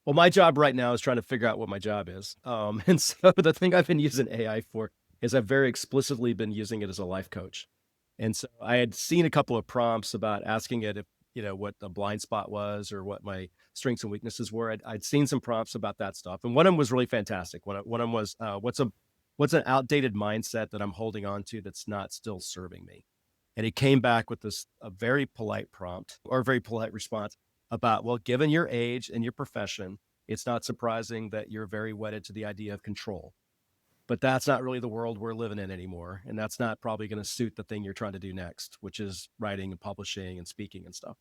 Well, my job right now is trying to figure out what my job is. And so the thing I've been using AI for is I've very explicitly been using it as a life coach. And so I had seen a couple of prompts about asking it if, what the blind spot was or what my strengths and weaknesses were. I'd seen some prompts about that stuff. And one of them was really fantastic. One of them was, what's an outdated mindset that I'm holding on to that's not still serving me? And he came back with a very polite prompt, or a very polite response about, well, given your age and your profession, it's not surprising that you're very wedded to the idea of control. But that's not really the world we're living in anymore. And that's not probably going to suit the thing you're trying to do next, which is writing and publishing and speaking and stuff.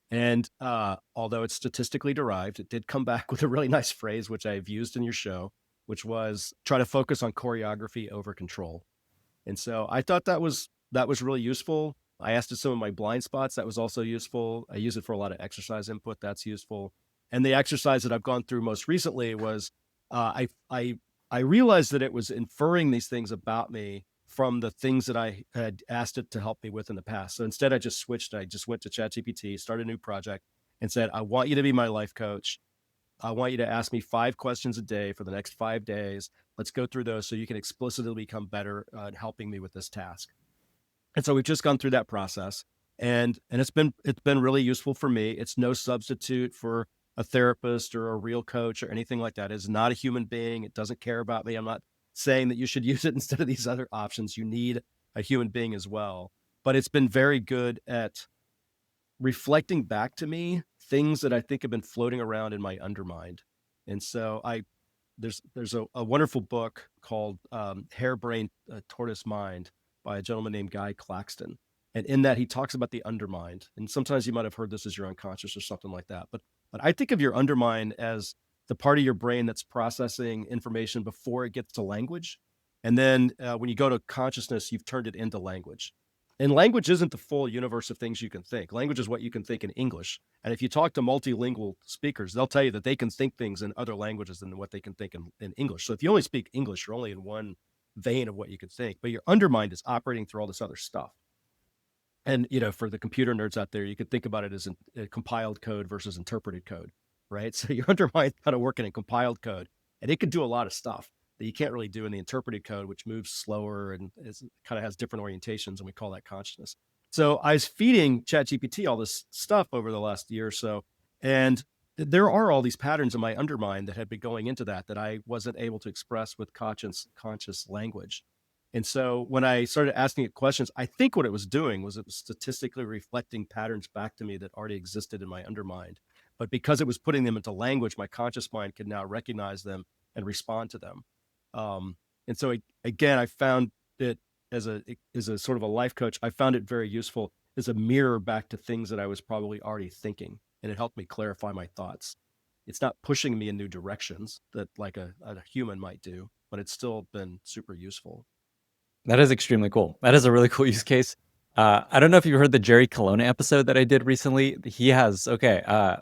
And although it's statistically derived, it did come back with a really nice phrase, which I've used in your show, which was try to focus on choreography over control. And so I thought that was really useful. I asked it some of my blind spots. That was also useful. I use it for a lot of exercise input. That's useful. And the exercise that I've gone through most recently was I realized that it was inferring these things about me from the things that I had asked it to help me with in the past. So instead I just switched. I just went to ChatGPT, started a new project, and said, I want you to be my life coach. I want you to ask me 5 questions a day for the next 5 days. Let's go through those so you can explicitly become better at helping me with this task. And so we've just gone through that process, and it's been really useful for me. It's no substitute for a therapist or a real coach or anything like that. It's not a human being. It doesn't care about me. I'm not saying that you should use it instead of these other options. You need a human being as well. But it's been very good at reflecting back to me things that I think have been floating around in my undermind. And so there's a wonderful book called Harebrained Tortoise Mind by a gentleman named Guy Claxton. And in that, he talks about the undermind. And sometimes you might have heard this as your unconscious or something like that. But I think of your undermind as the part of your brain that's processing information before it gets to language. And then when you go to consciousness, you've turned it into language. And language isn't the full universe of things you can think. Language is what you can think in English. And if you talk to multilingual speakers, they'll tell you that they can think things in other languages than what they can think in English. So if you only speak English, you're only in one vein of what you can think, but your undermind is operating through all this other stuff. And, for the computer nerds out there, you could think about it as a compiled code versus interpreted code, right? So your undermind kind of working in compiled code, and it can do a lot of stuff that you can't really do in the interpreted code, which moves slower and kind of has different orientations, and we call that consciousness. So I was feeding ChatGPT all this stuff over the last year or so, and there are all these patterns in my undermind that had been going into that I wasn't able to express with conscious language. And so when I started asking it questions, I think what it was doing was it was statistically reflecting patterns back to me that already existed in my undermind. But because it was putting them into language, my conscious mind could now recognize them and respond to them. And so again, I found it as a sort of a life coach. I found it very useful as a mirror back to things that I was probably already thinking, and it helped me clarify my thoughts. It's not pushing me in new directions that like a human might do, but it's still been super useful. That is extremely cool. That is a really cool use case. I don't know if you heard the Jerry Colonna episode that I did recently. He has,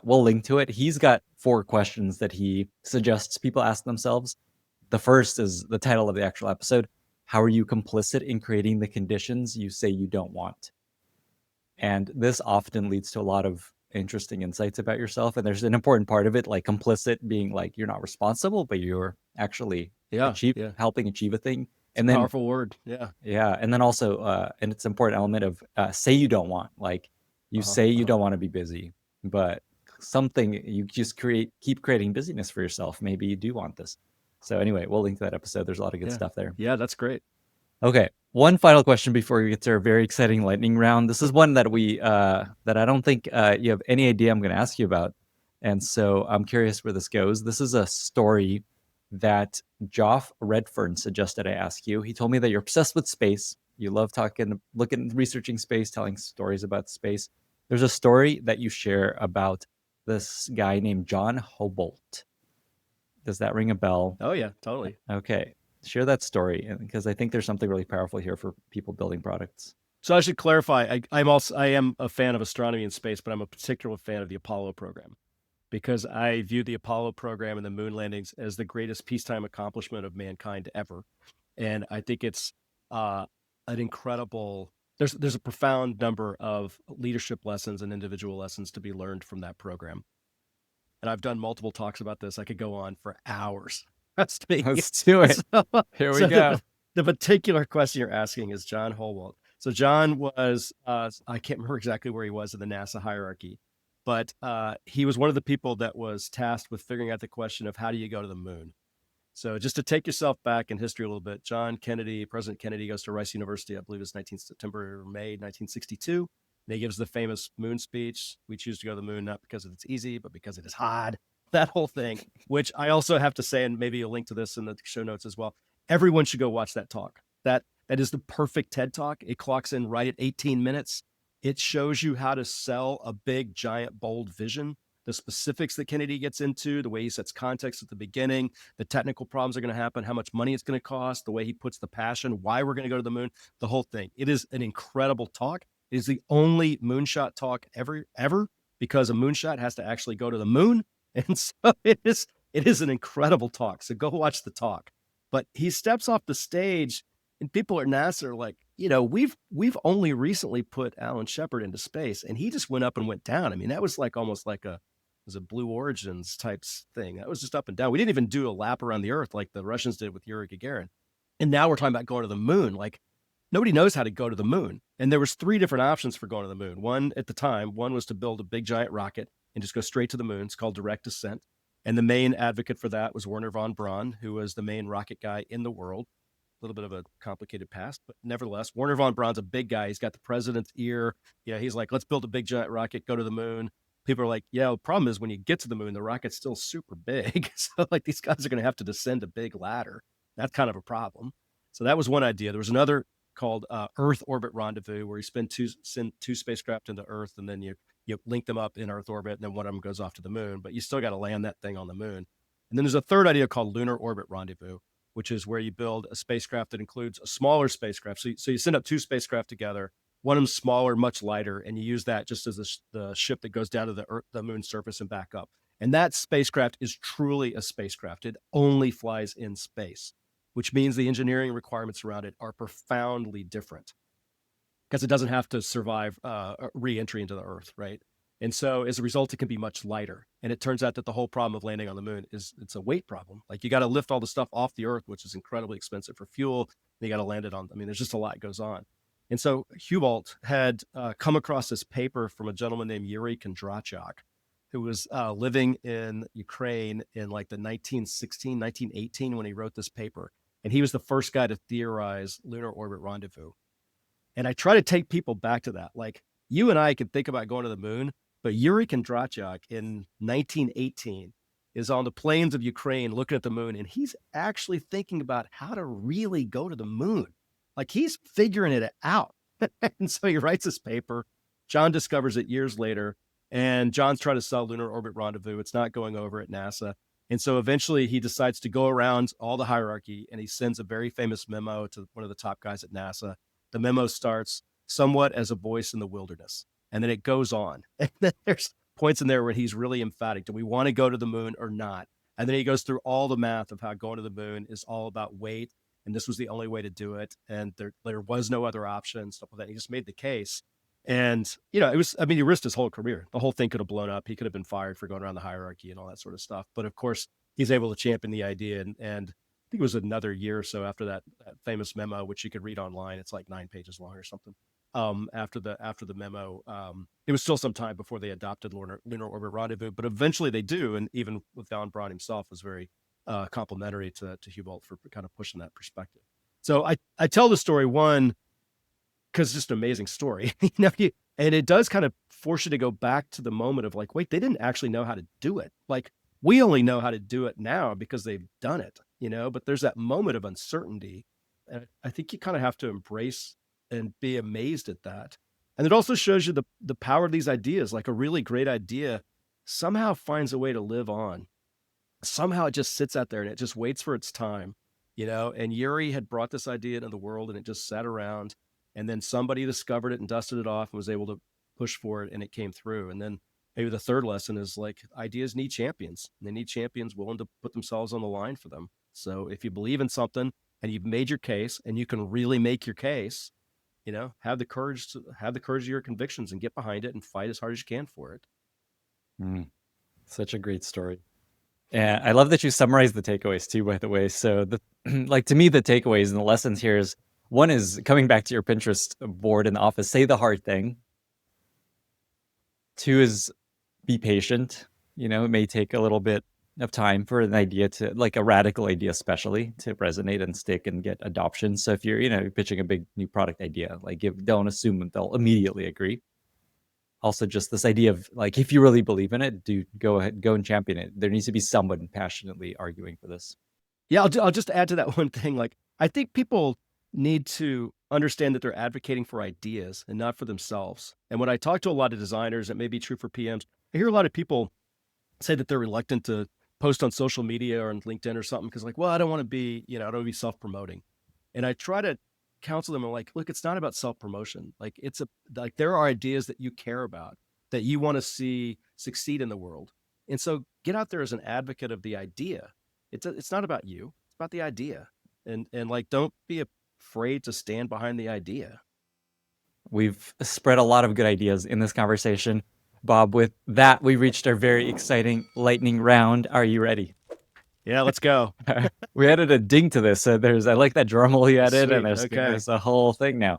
we'll link to it. He's got 4 questions that he suggests people ask themselves. The first is the title of the actual episode. How are you complicit in creating the conditions you say you don't want? And this often leads to a lot of interesting insights about yourself. And there's an important part of it, like complicit being like you're not responsible, but you're actually helping achieve a thing. And then powerful word. Yeah. Yeah. And then also, and it's an important element of say you don't want, like you say you don't want to be busy, but something you just keep creating busyness for yourself. Maybe you do want this. So anyway, we'll link to that episode. There's a lot of good stuff there. Yeah, that's great. Okay. One final question before we get to our very exciting lightning round. This is one that that I don't think you have any idea I'm going to ask you about. And so I'm curious where this goes. This is a story that Joff Redfern suggested I ask you. He told me that you're obsessed with space. You love researching space, telling stories about space. There's a story that you share about this guy named John Hobart. Does that ring a bell? Oh yeah, totally. Okay. Share that story, because I think there's something really powerful here for people building products. So I should clarify, I am a fan of astronomy and space, but I'm a particular fan of the Apollo program, because I view the Apollo program and the moon landings as the greatest peacetime accomplishment of mankind ever. And I think it's an incredible, there's a profound number of leadership lessons and individual lessons to be learned from that program. And I've done multiple talks about this. I could go on for hours. Let's do it. Here we go. The particular question you're asking is John Hobart. So John was, I can't remember exactly where he was in the NASA hierarchy, but he was one of the people that was tasked with figuring out the question of how do you go to the moon? So just to take yourself back in history a little bit, President Kennedy goes to Rice University, I believe it's September or May 1962. And he gives the famous moon speech. We choose to go to the moon, not because it's easy, but because it is hard. That whole thing, which I also have to say, and maybe you'll link to this in the show notes as well. Everyone should go watch that talk. That is the perfect TED Talk. It clocks in right at 18 minutes. It shows you how to sell a big, giant, bold vision, the specifics that Kennedy gets into, the way he sets context at the beginning, the technical problems are going to happen, how much money it's going to cost, the way he puts the passion, why we're going to go to the moon, the whole thing. It is an incredible talk. It is the only moonshot talk ever, because a moonshot has to actually go to the moon. And so it is an incredible talk. So go watch the talk. But he steps off the stage and people at NASA are like, we've only recently put Alan Shepard into space, and he just went up and went down. I mean, that was like almost like a Blue Origins type thing. That was just up and down. We didn't even do a lap around the Earth like the Russians did with Yuri Gagarin. And now we're talking about going to the moon. Like, nobody knows how to go to the moon. And there was 3 different options for going to the moon. One was to build a big giant rocket and just go straight to the moon. It's called direct descent. And the main advocate for that was Wernher von Braun, who was the main rocket guy in the world. A little bit of a complicated past, but nevertheless, Wernher von Braun's a big guy. He's got the president's ear. Yeah, he's like, let's build a big giant rocket, go to the moon. People are like, yeah, the problem is when you get to the moon, the rocket's still super big. So like these guys are going to have to descend a big ladder. That's kind of a problem. So that was one idea. There was another called Earth Orbit Rendezvous, where you send 2 spacecraft into Earth, and then you link them up in Earth orbit, and then one of them goes off to the moon, but you still got to land that thing on the moon. And then there's a third idea called Lunar Orbit Rendezvous, which is where you build a spacecraft that includes a smaller spacecraft. So you send up 2 spacecraft together, One of them's smaller, much lighter, and you use that just as the ship that goes down to the moon's surface and back up. And that spacecraft is truly a spacecraft. It only flies in space, which means the engineering requirements around it are profoundly different because it doesn't have to survive re-entry into the Earth, right? And so as a result, it can be much lighter. And it turns out that the whole problem of landing on the moon is it's a weight problem. Like you got to lift all the stuff off the Earth, which is incredibly expensive for fuel. And you got to land it on. I mean, there's just a lot goes on. And so Hubalt had come across this paper from a gentleman named Yuri Kondrachok, who was living in Ukraine in like the 1918 when he wrote this paper. And he was the first guy to theorize lunar orbit rendezvous. And I try to take people back to that. Like you and I could think about going to the moon, but Yuri Kondrachok in 1918 is on the plains of Ukraine looking at the moon, and he's actually thinking about how to really go to the moon. Like he's figuring it out. And so he writes this paper. John discovers it years later, and John's trying to sell lunar orbit rendezvous. It's not going over at NASA. And so eventually he decides to go around all the hierarchy, and he sends a very famous memo to one of the top guys at NASA. The memo starts somewhat as a voice in the wilderness, and then it goes on. And then there's points in there where he's really emphatic. Do we want to go to the moon or not? And then he goes through all the math of how going to the moon is all about weight, and this was the only way to do it, and there was no other option, stuff like that. He just made the case. And, it was, I mean, he risked his whole career. The whole thing could have blown up. He could have been fired for going around the hierarchy and all that sort of stuff. But of course, he's able to champion the idea. And I think it was another year or so after that famous memo, which you could read online. It's like 9 pages long or something. After the memo, it was still some time before they adopted lunar orbit rendezvous, but eventually they do. And even with von Braun himself was very complimentary to Hubalt for kind of pushing that perspective. So I tell the story, one, because it's just an amazing story, and it does kind of force you to go back to the moment of like, wait, they didn't actually know how to do it. Like we only know how to do it now because they've done it, but there's that moment of uncertainty. And I think you kind of have to embrace and be amazed at that. And it also shows you the power of these ideas. Like a really great idea somehow finds a way to live on. Somehow it just sits out there and it just waits for its time, and Yuri had brought this idea into the world and it just sat around, and then somebody discovered it and dusted it off and was able to push for it, and it came through. And then maybe the third lesson is like ideas need champions. They need champions willing to put themselves on the line for them. So if you believe in something and you've made your case and you can really make your case, have the courage of your convictions and get behind it and fight as hard as you can for it. Such a great story. And I love that you summarized the takeaways too, by the way. So to me, the takeaways and the lessons here is, one is coming back to your Pinterest board in the office, say the hard thing. 2 is be patient. It may take a little bit of time for an idea to, like a radical idea especially, to resonate and stick and get adoption. So if you're pitching a big new product idea, like don't assume that they'll immediately agree. Also just this idea of like, if you really believe in it, go ahead, go and champion it. There needs to be someone passionately arguing for this. Yeah, I'll just add to that one thing. Like I think people need to understand that they're advocating for ideas and not for themselves. And when I talk to a lot of designers, it may be true for PMs, I hear a lot of people say that they're reluctant to post on social media or on LinkedIn or something because like, well, I don't want to be, I don't want to be self-promoting. And I try to counsel them. I'm like, look, it's not about self-promotion. Like like there are ideas that you care about, that you want to see succeed in the world. And so get out there as an advocate of the idea. It's not about you, it's about the idea. And like, don't be afraid to stand behind the idea. We've spread a lot of good ideas in this conversation. Bob, with that, we reached our very exciting lightning round. Are you ready? Yeah, let's go. We added a ding to this. So I like that drum roll you added, Sweet. and there's a whole thing now.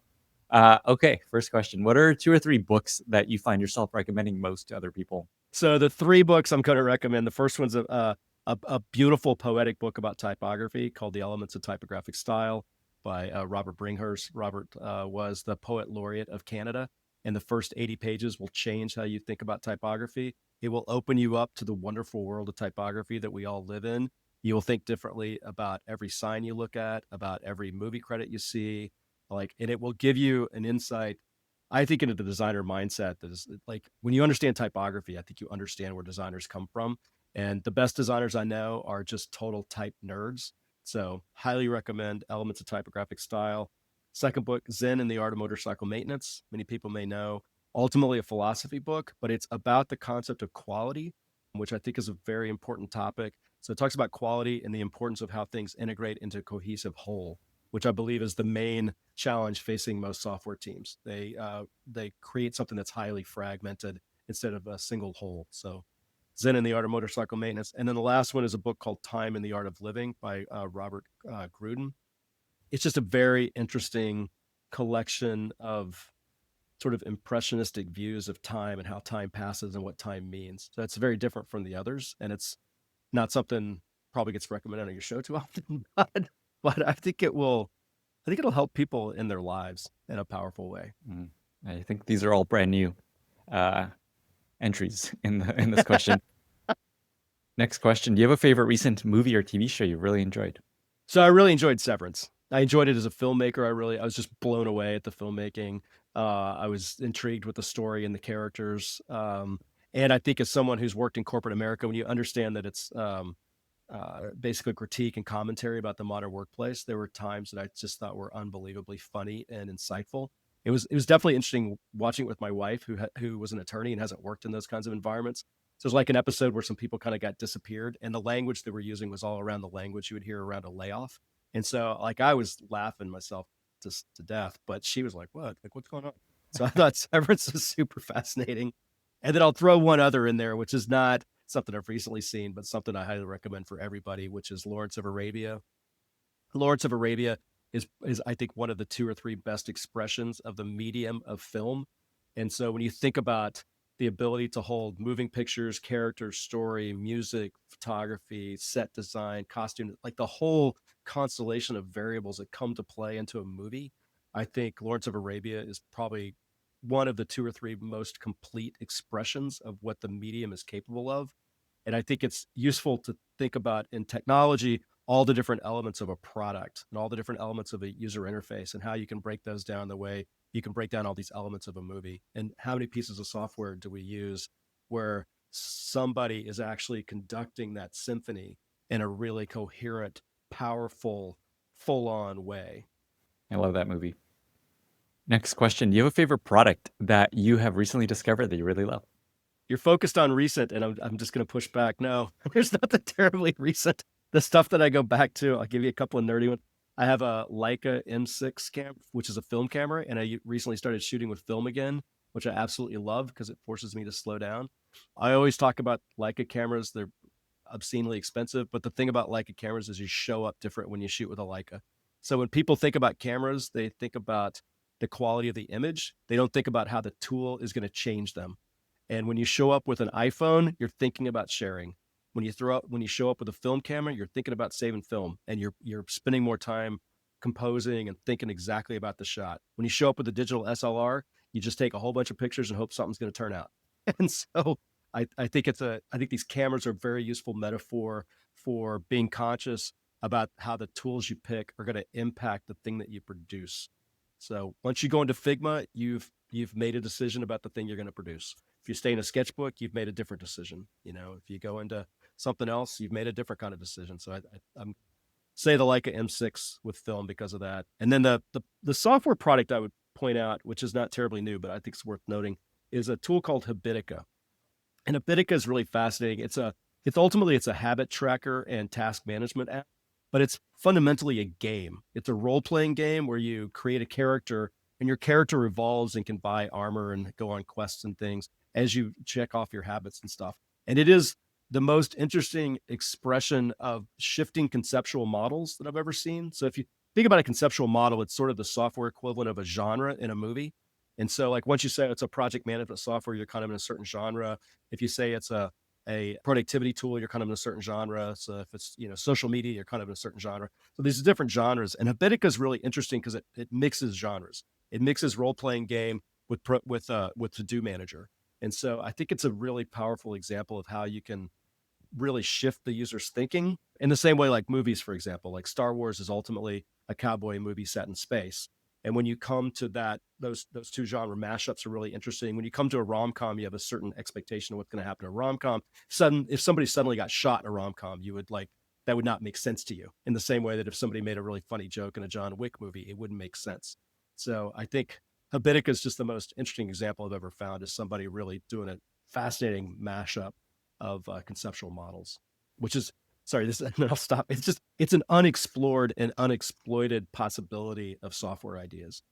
Okay, first question. What are 2 or 3 books that you find yourself recommending most to other people? So the 3 books I'm going to recommend, the first one's a beautiful poetic book about typography called The Elements of Typographic Style by Robert Bringhurst. Robert was the poet laureate of Canada, and the first 80 pages will change how you think about typography. It will open you up to the wonderful world of typography that we all live in. You will think differently about every sign you look at, about every movie credit you see, and it will give you an insight, I think, into the designer mindset that is like, when you understand typography, I think you understand where designers come from. And the best designers I know are just total type nerds. So highly recommend Elements of Typographic Style. Second book, Zen and the Art of Motorcycle Maintenance. Many people may know, ultimately a philosophy book, but it's about the concept of quality, which I think is a very important topic. So it talks about quality and the importance of how things integrate into a cohesive whole, which I believe is the main challenge facing most software teams. They create something that's highly fragmented instead of a single whole. So Zen and the Art of Motorcycle Maintenance. And then the last one is a book called Time and the Art of Living by Robert Grudem. It's just a very interesting collection of sort of impressionistic views of time and how time passes and what time means. So it's very different from the others. And it's not something probably gets recommended on your show too often, but I think it'll help people in their lives in a powerful way. Mm. I think these are all brand new uh, entries in this question. Next question. Do you have a favorite recent movie or TV show you really enjoyed? So I really enjoyed Severance. I enjoyed it as a filmmaker. I was just blown away at the filmmaking. I was intrigued with the story and the characters. And I think as someone who's worked in corporate America, when you understand that it's basically critique and commentary about the modern workplace, there were times that I just thought were unbelievably funny and insightful. It was definitely interesting watching it with my wife, who was an attorney and hasn't worked in those kinds of environments. So it's like an episode where some people kind of got disappeared, and the language they were using was all around the language you would hear around a layoff. And so, like, I was laughing myself to death, but she was like, "What? Like, what's going on?" So I thought Severance was super fascinating. And then I'll throw one other in there, which is not something I've recently seen, but something I highly recommend for everybody, which is Lawrence of Arabia. Lawrence of Arabia is I think one of the two or three best expressions of the medium of film. And so when you think about the ability to hold moving pictures, characters, story, music, photography, set design, costume, like the whole constellation of variables that come to play into a movie, I think Lawrence of Arabia is probably one of the two or three most complete expressions of what the medium is capable of. And I think it's useful to think about in technology all the different elements of a product and all the different elements of a user interface and how you can break those down the way you can break down all these elements of a movie. And how many pieces of software do we use where somebody is actually conducting that symphony in a really coherent, powerful, full on way? I love that movie. Next question. Do you have a favorite product that you have recently discovered that you really love? You're focused on recent, and I'm just going to push back. No, there's nothing terribly recent. The stuff that I go back to, I'll give you a couple of nerdy ones. I have a Leica M6 cam, which is a film camera, and I recently started shooting with film again, which I absolutely love because it forces me to slow down. I always talk about Leica cameras. They're obscenely expensive, but the thing about Leica cameras is you show up different when you shoot with a Leica. So when people think about cameras, they think about the quality of the image. They don't think about how the tool is going to change them. And when you show up with an iPhone, you're thinking about sharing. When you show up with a film camera, you're thinking about saving film, and you're spending more time composing and thinking exactly about the shot. When you show up with a digital SLR, you just take a whole bunch of pictures and hope something's going to turn out. And so I think I think these cameras are a very useful metaphor for being conscious about how the tools you pick are going to impact the thing that you produce. So once you go into Figma, you've made a decision about the thing you're going to produce. If you stay in a sketchbook, you've made a different decision. You know, if you go into something else, you've made a different kind of decision. So I'm say the Leica M6 with film because of that. And then the software product I would point out, which is not terribly new, but I think it's worth noting, is a tool called Habitica. And Habitica is really fascinating. It's a habit tracker and task management app, but it's fundamentally a game. It's a role-playing game where you create a character and your character evolves and can buy armor and go on quests and things as you check off your habits and stuff. And it is the most interesting expression of shifting conceptual models that I've ever seen. So if you think about a conceptual model, it's sort of the software equivalent of a genre in a movie. And so like once you say it's a project management software, you're kind of in a certain genre. If you say it's a productivity tool, you're kind of in a certain genre. So if it's, social media, you're kind of in a certain genre. So these are different genres. And Habitica is really interesting because it mixes genres. It mixes role-playing game with To-Do Manager. And so I think it's a really powerful example of how you can really shift the user's thinking in the same way like movies, for example. Like Star Wars is ultimately a cowboy movie set in space. And when you come to that, those two genre mashups are really interesting. When you come to a rom-com, you have a certain expectation of what's going to happen in a rom-com. If somebody suddenly got shot in a rom-com, you would like that would not make sense to you, in the same way that if somebody made a really funny joke in a John Wick movie, it wouldn't make sense. So I think Habitica is just the most interesting example I've ever found, is somebody really doing a fascinating mashup of conceptual models, which is, sorry, this, and then I'll stop. It's an unexplored and unexploited possibility of software ideas.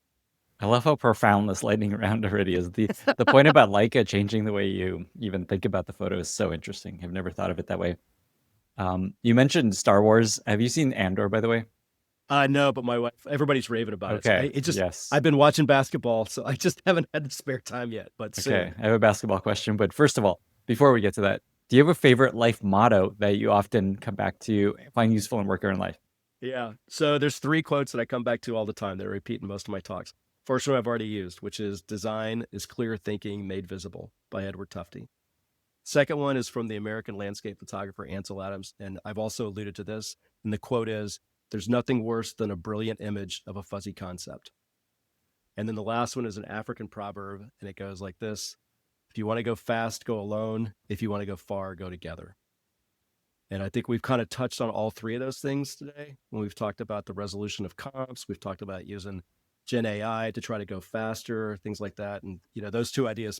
I love how profound this lightning round already is. The point about Leica changing the way you even think about the photo is so interesting. I've never thought of it that way. You mentioned Star Wars. Have you seen Andor, by the way? No, but my wife, everybody's raving about it. So Okay. Yes. I've been watching basketball, so I just haven't had the spare time yet. But Okay. soon. I have a basketball question, but first of all, before we get to that, do you have a favorite life motto that you often come back to, find useful in work or in life? Yeah. So there's 3 quotes that I come back to all the time that I repeat in most of my talks. First one I've already used, which is "Design is clear thinking made visible" by Edward Tufte. Second one is from the American landscape photographer Ansel Adams, and I've also alluded to this. And the quote is, "There's nothing worse than a brilliant image of a fuzzy concept." And then the last one is an African proverb, and it goes like this: "If you want to go fast, go alone. If you want to go far, go together." And I think we've kind of touched on all 3 of those things today when we've talked about the resolution of comps. We've talked about using Gen AI to try to go faster, things like that. And, those 2 ideas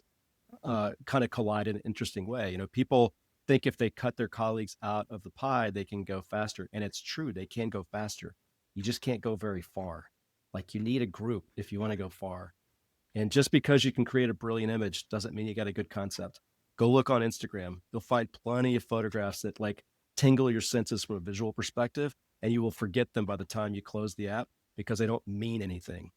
kind of collide in an interesting way. People think if they cut their colleagues out of the pie, they can go faster. And it's true, they can go faster. You just can't go very far. Like, you need a group if you want to go far. And just because you can create a brilliant image doesn't mean you got a good concept. Go look on Instagram. You'll find plenty of photographs that like tingle your senses from a visual perspective, and you will forget them by the time you close the app because they don't mean anything.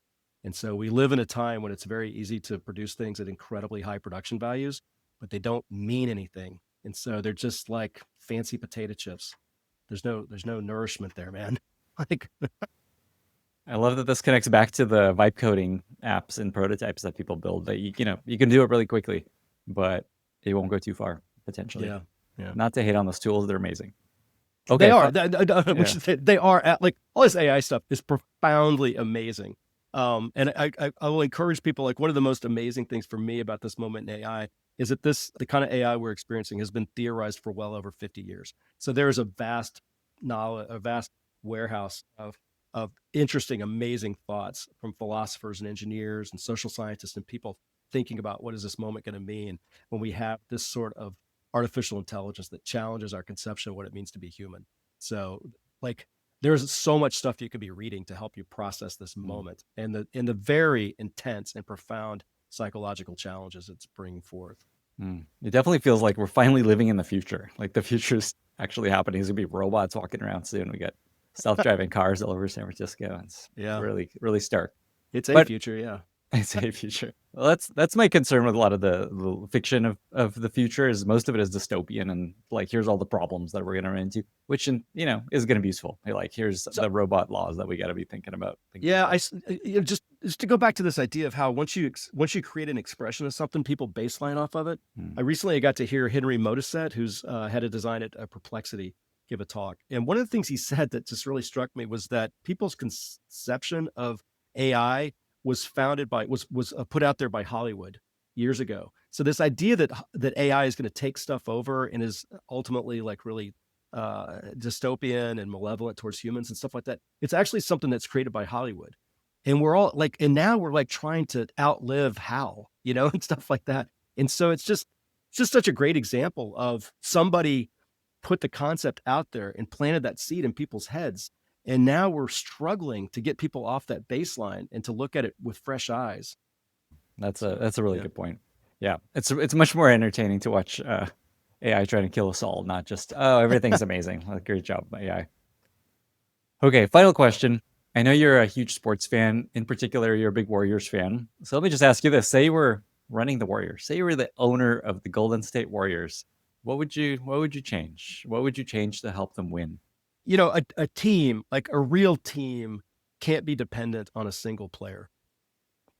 And so we live in a time when it's very easy to produce things at incredibly high production values, but they don't mean anything. And so they're just like fancy potato chips. There's no nourishment there, man. Like, I love that this connects back to the vibe coding apps and prototypes that people build, that you can do it really quickly, but it won't go too far potentially. yeah. Not to hate on those tools, they're amazing. Okay. They are. Yeah. They are. Like, all this AI stuff is profoundly amazing. And I will encourage people, like, one of the most amazing things for me about this moment in AI is that the kind of AI we're experiencing has been theorized for well over 50 years. So there is a vast knowledge, a vast warehouse of interesting, amazing thoughts from philosophers and engineers and social scientists and people thinking about what is this moment going to mean when we have this sort of artificial intelligence that challenges our conception of what it means to be human. So, like, there's so much stuff you could be reading to help you process this moment and the very intense and profound psychological challenges it's bringing forth. It definitely feels like we're finally living in the future. Like, the future's actually happening. There's gonna be robots walking around soon. We got self-driving cars all over San Francisco. It's really, really stark. It's a future, yeah. It's a future. Well, that's my concern with a lot of the fiction of the future, is most of it is dystopian, and like, here's all the problems that we're going to run into, which is going to be useful. Like, here's the robot laws that we got to be thinking about. Just to go back to this idea of how once you create an expression of something, people baseline off of it. I recently got to hear Henry Modisette, who's head of design at Perplexity, give a talk, and one of the things he said that just really struck me was that people's conception of AI was put out there by Hollywood years ago. So this idea that AI is going to take stuff over and is ultimately like really dystopian and malevolent towards humans and stuff like that, it's actually something that's created by Hollywood. And we're all like, and now we're like trying to outlive Hal, and stuff like that. And so it's just such a great example of somebody put the concept out there and planted that seed in people's heads. And now we're struggling to get people off that baseline and to look at it with fresh eyes. That's a really good point. Yeah, it's much more entertaining to watch AI trying to kill us all, not just, oh, everything's amazing. Great job, AI. Okay, final question. I know you're a huge sports fan. In particular, you're a big Warriors fan. So let me just ask you this. Say you were running the Warriors. Say you were the owner of the Golden State Warriors. What would you change? What would you change to help them win? A team, like a real team, can't be dependent on a single player.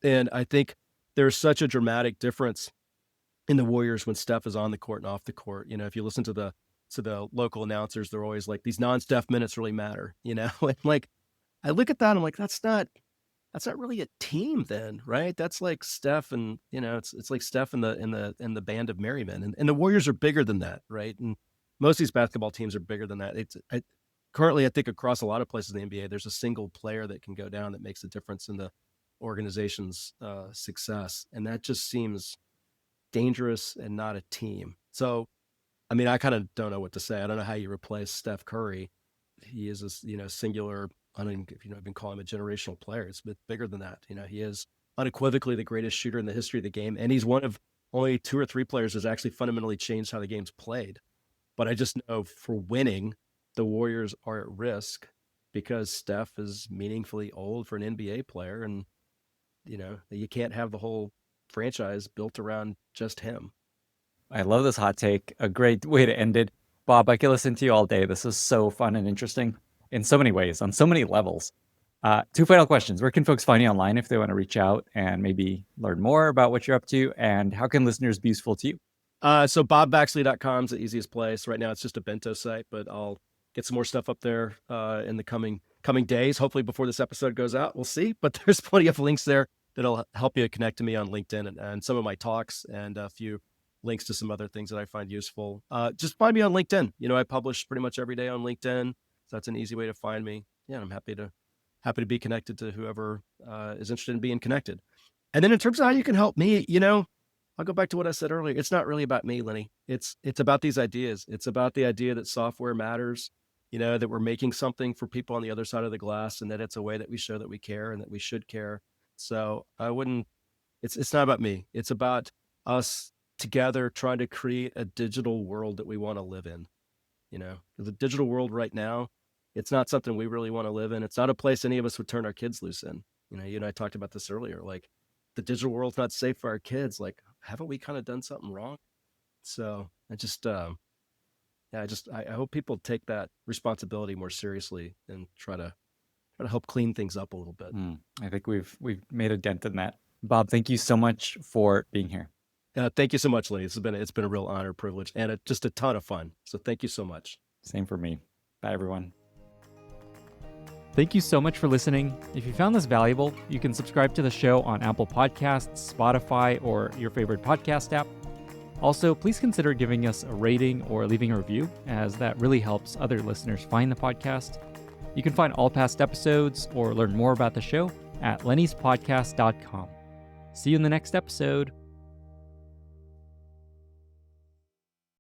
And I think there's such a dramatic difference in the Warriors when Steph is on the court and off the court. If you listen to the local announcers, they're always like, these non-Steph minutes really matter, and like, I look at that and I'm like, that's not really a team then, right? That's like Steph and, it's like Steph and the band of merry men. And the Warriors are bigger than that, right? And most of these basketball teams are bigger than that. currently, I think across a lot of places in the NBA, there's a single player that can go down that makes a difference in the organization's success. And that just seems dangerous and not a team. So, I mean, I kind of don't know what to say. I don't know how you replace Steph Curry. He is a singular, I don't even call him a generational player. It's a bit bigger than that. He is unequivocally the greatest shooter in the history of the game. And he's one of only 2 or 3 players that's actually fundamentally changed how the game's played. But I just know for winning, the Warriors are at risk because Steph is meaningfully old for an NBA player. And, you can't have the whole franchise built around just him. I love this hot take. A great way to end it. Bob, I could listen to you all day. This is so fun and interesting in so many ways, on so many levels. 2 final questions. Where can folks find you online if they want to reach out and maybe learn more about what you're up to? And how can listeners be useful to you? So bobbaxley.com is the easiest place. Right now it's just a bento site, but I'll get some more stuff up there in the coming days, hopefully before this episode goes out. We'll see. But there's plenty of links there that'll help you connect to me on LinkedIn and some of my talks and a few links to some other things that I find useful. Just find me on LinkedIn. I publish pretty much every day on LinkedIn. So that's an easy way to find me. Yeah, I'm happy to be connected to whoever is interested in being connected. And then in terms of how you can help me, I'll go back to what I said earlier. It's not really about me, Lenny. It's about these ideas. It's about the idea that software matters, that we're making something for people on the other side of the glass, and that it's a way that we show that we care and that we should care. So it's not about me. It's about us together trying to create a digital world that we want to live in. The digital world right now, it's not something we really want to live in. It's not a place any of us would turn our kids loose in. You and I talked about this earlier. Like, the digital world's not safe for our kids. Like, haven't we kind of done something wrong? So I hope people take that responsibility more seriously and try to help clean things up a little bit. I think we've made a dent in that. Bob, thank you so much for being here. Thank you so much, Lenny. It's been a real honor, privilege, and just a ton of fun. So thank you so much. Same for me. Bye, everyone. Thank you so much for listening. If you found this valuable, you can subscribe to the show on Apple Podcasts, Spotify, or your favorite podcast app. Also, please consider giving us a rating or leaving a review, as that really helps other listeners find the podcast. You can find all past episodes or learn more about the show at lennyspodcast.com. See you in the next episode.